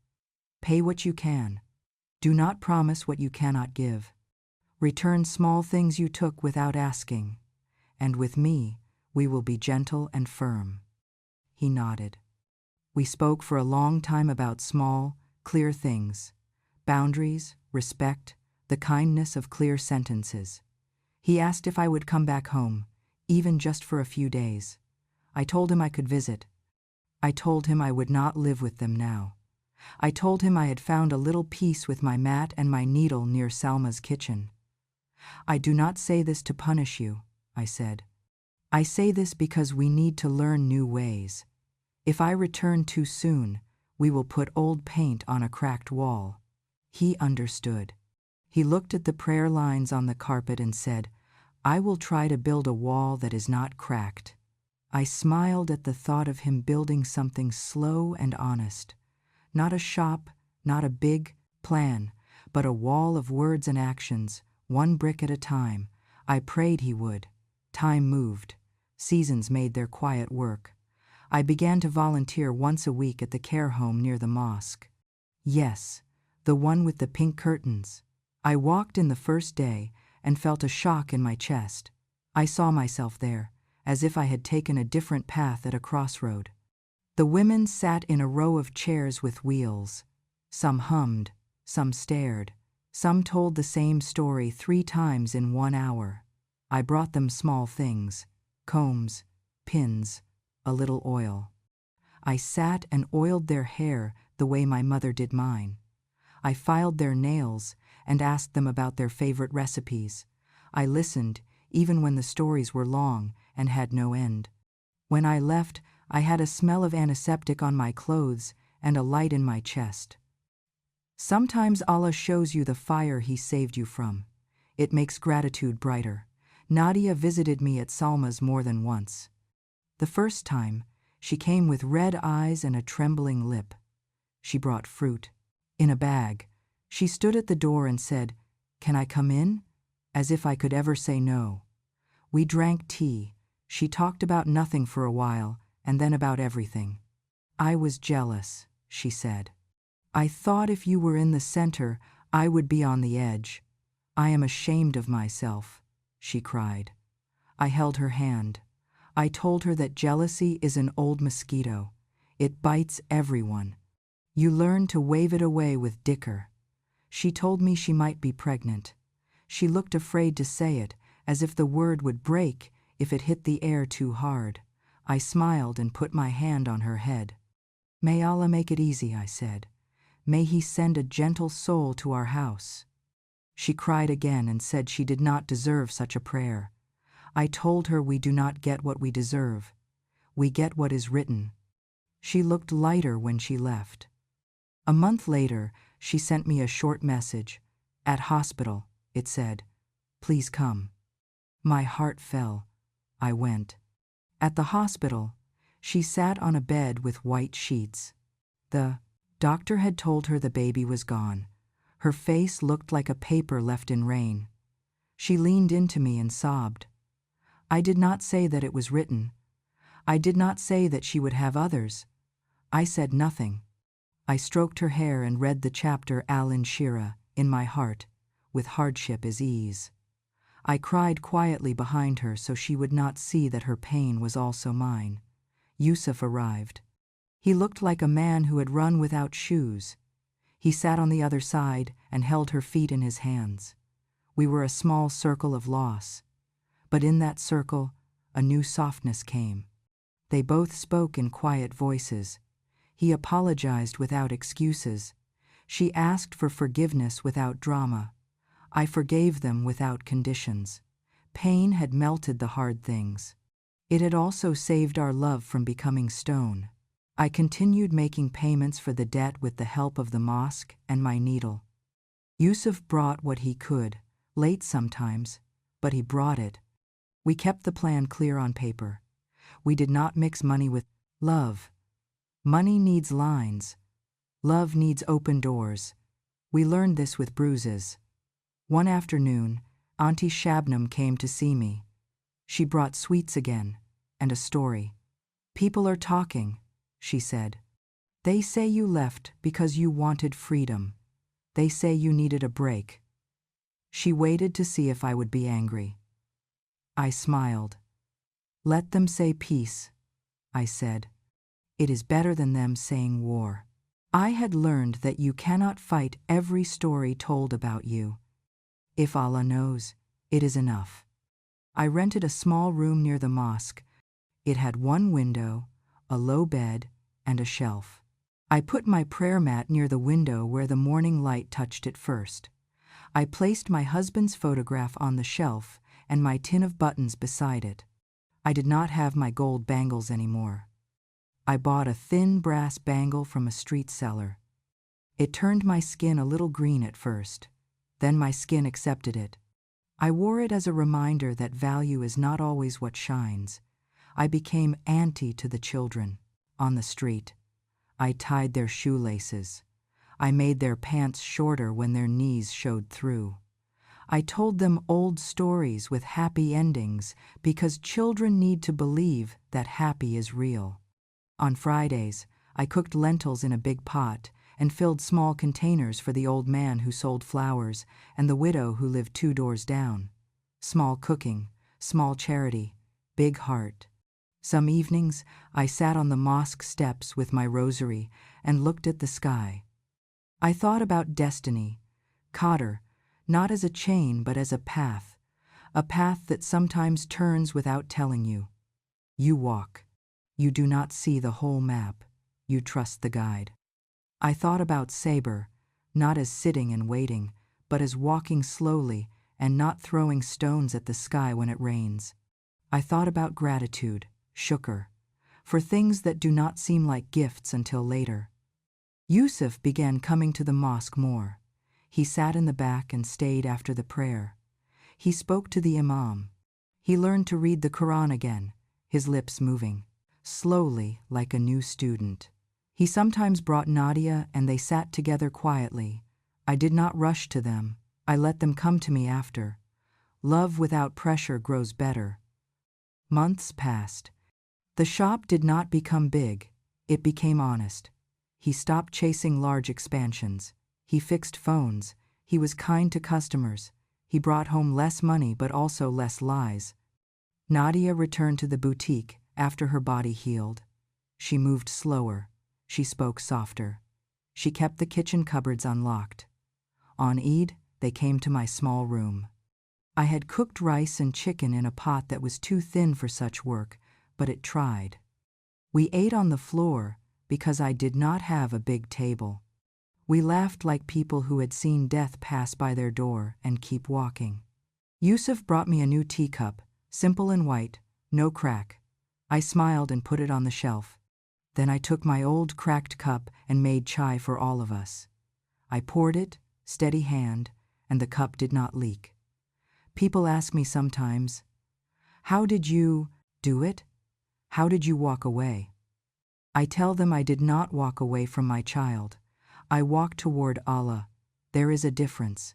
Pay what you can. Do not promise what you cannot give. Return small things you took without asking. And with me, we will be gentle and firm." He nodded. We spoke for a long time about small, clear things. Boundaries, respect, the kindness of clear sentences. He asked if I would come back home, even just for a few days. I told him I could visit. I told him I would not live with them now. I told him I had found a little peace with my mat and my needle near Salma's kitchen. "I do not say this to punish you," I said. "I say this because we need to learn new ways. If I return too soon, we will put old paint on a cracked wall." He understood. He looked at the prayer lines on the carpet and said, "I will try to build a wall that is not cracked." I smiled at the thought of him building something slow and honest. Not a shop, not a big plan, but a wall of words and actions, one brick at a time. I prayed he would. Time moved. Seasons made their quiet work. I began to volunteer once a week at the care home near the mosque. Yes, the one with the pink curtains. I walked in the first day and felt a shock in my chest. I saw myself there, as if I had taken a different path at a crossroad. The women sat in a row of chairs with wheels. Some hummed, some stared, some told the same story 3 times in 1 hour. I brought them small things, combs, pins, a little oil. I sat and oiled their hair the way my mother did mine. I filed their nails and asked them about their favorite recipes. I listened, even when the stories were long and had no end. When I left, I had a smell of antiseptic on my clothes and a light in my chest. Sometimes Allah shows you the fire He saved you from. It makes gratitude brighter. Nadia visited me at Salma's more than once. The first time, she came with red eyes and a trembling lip. She brought fruit. In a bag. She stood at the door and said, "Can I come in?" as if I could ever say no. We drank tea. She talked about nothing for a while, and then about everything. "I was jealous," she said. "I thought if you were in the center, I would be on the edge. I am ashamed of myself," she cried. I held her hand. I told her that jealousy is an old mosquito. It bites everyone. You learn to wave it away with dicker. She told me she might be pregnant. She looked afraid to say it, as if the word would break if it hit the air too hard. I smiled and put my hand on her head. May Allah make it easy, I said. May He send a gentle soul to our house. She cried again and said she did not deserve such a prayer. I told her we do not get what we deserve. We get what is written. She looked lighter when she left. A month later, she sent me a short message. At hospital, it said, please come. My heart fell. I went. At the hospital, she sat on a bed with white sheets. The doctor had told her the baby was gone. Her face looked like a paper left in rain. She leaned into me and sobbed. I did not say that it was written. I did not say that she would have others. I said nothing. I stroked her hair and read the chapter Al-Insha'Allah in my heart, with hardship as ease. I cried quietly behind her so she would not see that her pain was also mine. Yusuf arrived. He looked like a man who had run without shoes. He sat on the other side and held her feet in his hands. We were a small circle of loss. But in that circle, a new softness came. They both spoke in quiet voices. He apologized without excuses. She asked for forgiveness without drama. I forgave them without conditions. Pain had melted the hard things. It had also saved our love from becoming stone. I continued making payments for the debt with the help of the mosque and my needle. Yusuf brought what he could, late sometimes, but he brought it. We kept the plan clear on paper. We did not mix money with love. Money needs lines. Love needs open doors. We learned this with bruises. One afternoon, Auntie Shabnam came to see me. She brought sweets again, and a story. People are talking, she said. They say you left because you wanted freedom. They say you needed a break. She waited to see if I would be angry. I smiled. Let them say peace, I said. It is better than them saying war. I had learned that you cannot fight every story told about you. If Allah knows, it is enough. I rented a small room near the mosque. It had one window, a low bed, and a shelf. I put my prayer mat near the window where the morning light touched it first. I placed my husband's photograph on the shelf and my tin of buttons beside it. I did not have my gold bangles anymore. I bought a thin brass bangle from a street seller. It turned my skin a little green at first. Then my skin accepted it. I wore it as a reminder that value is not always what shines. I became auntie to the children. On the street, I tied their shoelaces. I made their pants shorter when their knees showed through. I told them old stories with happy endings because children need to believe that happy is real. On Fridays, I cooked lentils in a big pot and filled small containers for the old man who sold flowers and the widow who lived 2 doors down. Small cooking, small charity, big heart. Some evenings, I sat on the mosque steps with my rosary and looked at the sky. I thought about destiny, qadr, not as a chain but as a path that sometimes turns without telling you. You walk. You do not see the whole map. You trust the guide. I thought about sabr, not as sitting and waiting, but as walking slowly and not throwing stones at the sky when it rains. I thought about gratitude, shukr, for things that do not seem like gifts until later. Yusuf began coming to the mosque more. He sat in the back and stayed after the prayer. He spoke to the imam. He learned to read the Quran again, his lips moving, slowly like a new student. He sometimes brought Nadia and they sat together quietly. I did not rush to them. I let them come to me after. Love without pressure grows better. Months passed. The shop did not become big. It became honest. He stopped chasing large expansions. He fixed phones. He was kind to customers. He brought home less money but also less lies. Nadia returned to the boutique after her body healed. She moved slower. She spoke softer. She kept the kitchen cupboards unlocked. On Eid, they came to my small room. I had cooked rice and chicken in a pot that was too thin for such work, but it tried. We ate on the floor, because I did not have a big table. We laughed like people who had seen death pass by their door and keep walking. Yusuf brought me a new teacup, simple and white, no crack. I smiled and put it on the shelf. Then I took my old cracked cup and made chai for all of us. I poured it, steady hand, and the cup did not leak. People ask me sometimes, "How did you do it? How did you walk away?" I tell them I did not walk away from my child. I walked toward Allah. There is a difference.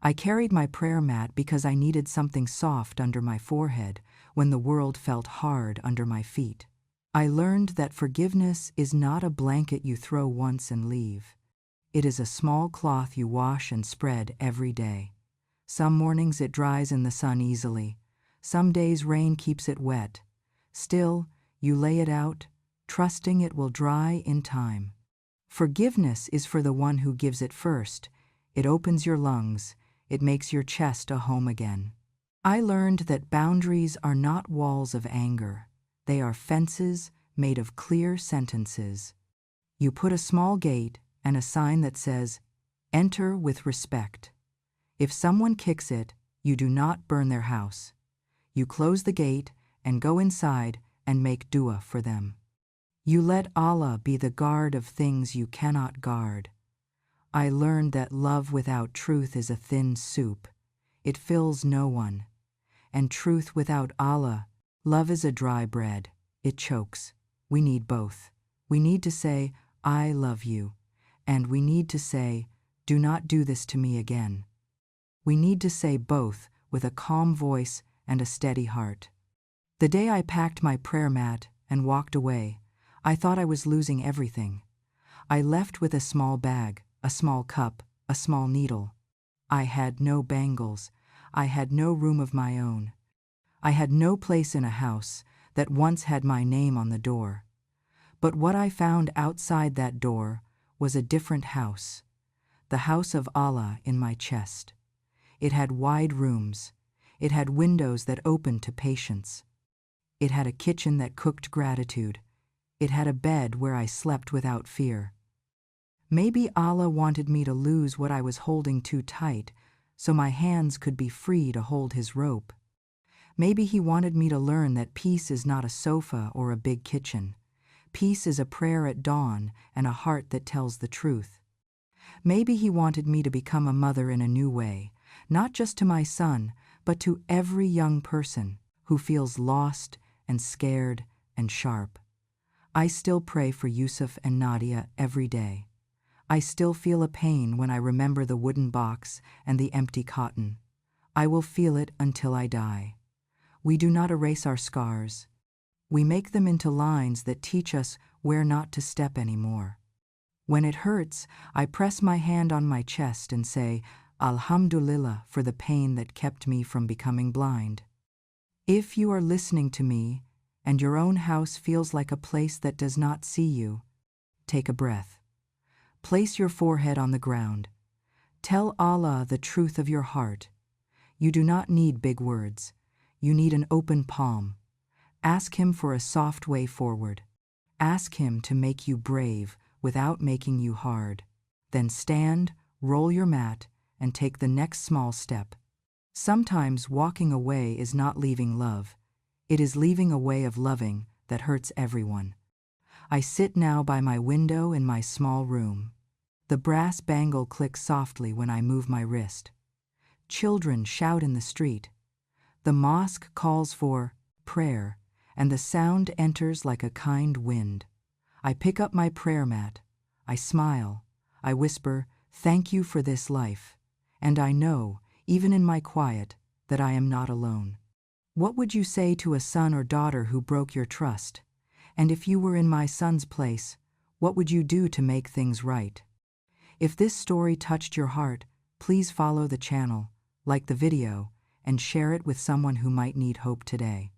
I carried my prayer mat because I needed something soft under my forehead when the world felt hard under my feet. I learned that forgiveness is not a blanket you throw once and leave. It is a small cloth you wash and spread every day. Some mornings it dries in the sun easily. Some days rain keeps it wet. Still, you lay it out, trusting it will dry in time. Forgiveness is for the one who gives it first. It opens your lungs. It makes your chest a home again. I learned that boundaries are not walls of anger. They are fences made of clear sentences. You put a small gate and a sign that says, "Enter with respect." If someone kicks it, you do not burn their house. You close the gate and go inside and make dua for them. You let Allah be the guard of things you cannot guard. I learned that love without truth is a thin soup. It fills no one. And truth without Allah, love is a dry bread. It chokes. We need both. We need to say, "I love you." And we need to say, "Do not do this to me again." We need to say both with a calm voice and a steady heart. The day I packed my prayer mat and walked away, I thought I was losing everything. I left with a small bag, a small cup, a small needle. I had no bangles. I had no room of my own. I had no place in a house that once had my name on the door. But what I found outside that door was a different house, the house of Allah in my chest. It had wide rooms. It had windows that opened to patience. It had a kitchen that cooked gratitude. It had a bed where I slept without fear. Maybe Allah wanted me to lose what I was holding too tight so my hands could be free to hold His rope. Maybe He wanted me to learn that peace is not a sofa or a big kitchen. Peace is a prayer at dawn and a heart that tells the truth. Maybe He wanted me to become a mother in a new way, not just to my son, but to every young person who feels lost and scared and sharp. I still pray for Yusuf and Nadia every day. I still feel a pain when I remember the wooden box and the empty cotton. I will feel it until I die. We do not erase our scars. We make them into lines that teach us where not to step anymore. When it hurts, I press my hand on my chest and say, "Alhamdulillah for the pain that kept me from becoming blind." If you are listening to me and your own house feels like a place that does not see you, take a breath. Place your forehead on the ground. Tell Allah the truth of your heart. You do not need big words. You need an open palm. Ask Him for a soft way forward. Ask Him to make you brave without making you hard. Then stand, roll your mat, and take the next small step. Sometimes walking away is not leaving love. It is leaving a way of loving that hurts everyone. I sit now by my window in my small room. The brass bangle clicks softly when I move my wrist. Children shout in the street. The mosque calls for prayer, and the sound enters like a kind wind. I pick up my prayer mat. I smile. I whisper, "Thank you for this life." And I know, even in my quiet, that I am not alone. What would you say to a son or daughter who broke your trust? And if you were in my son's place, what would you do to make things right? If this story touched your heart, please follow the channel, like the video, and share it with someone who might need hope today.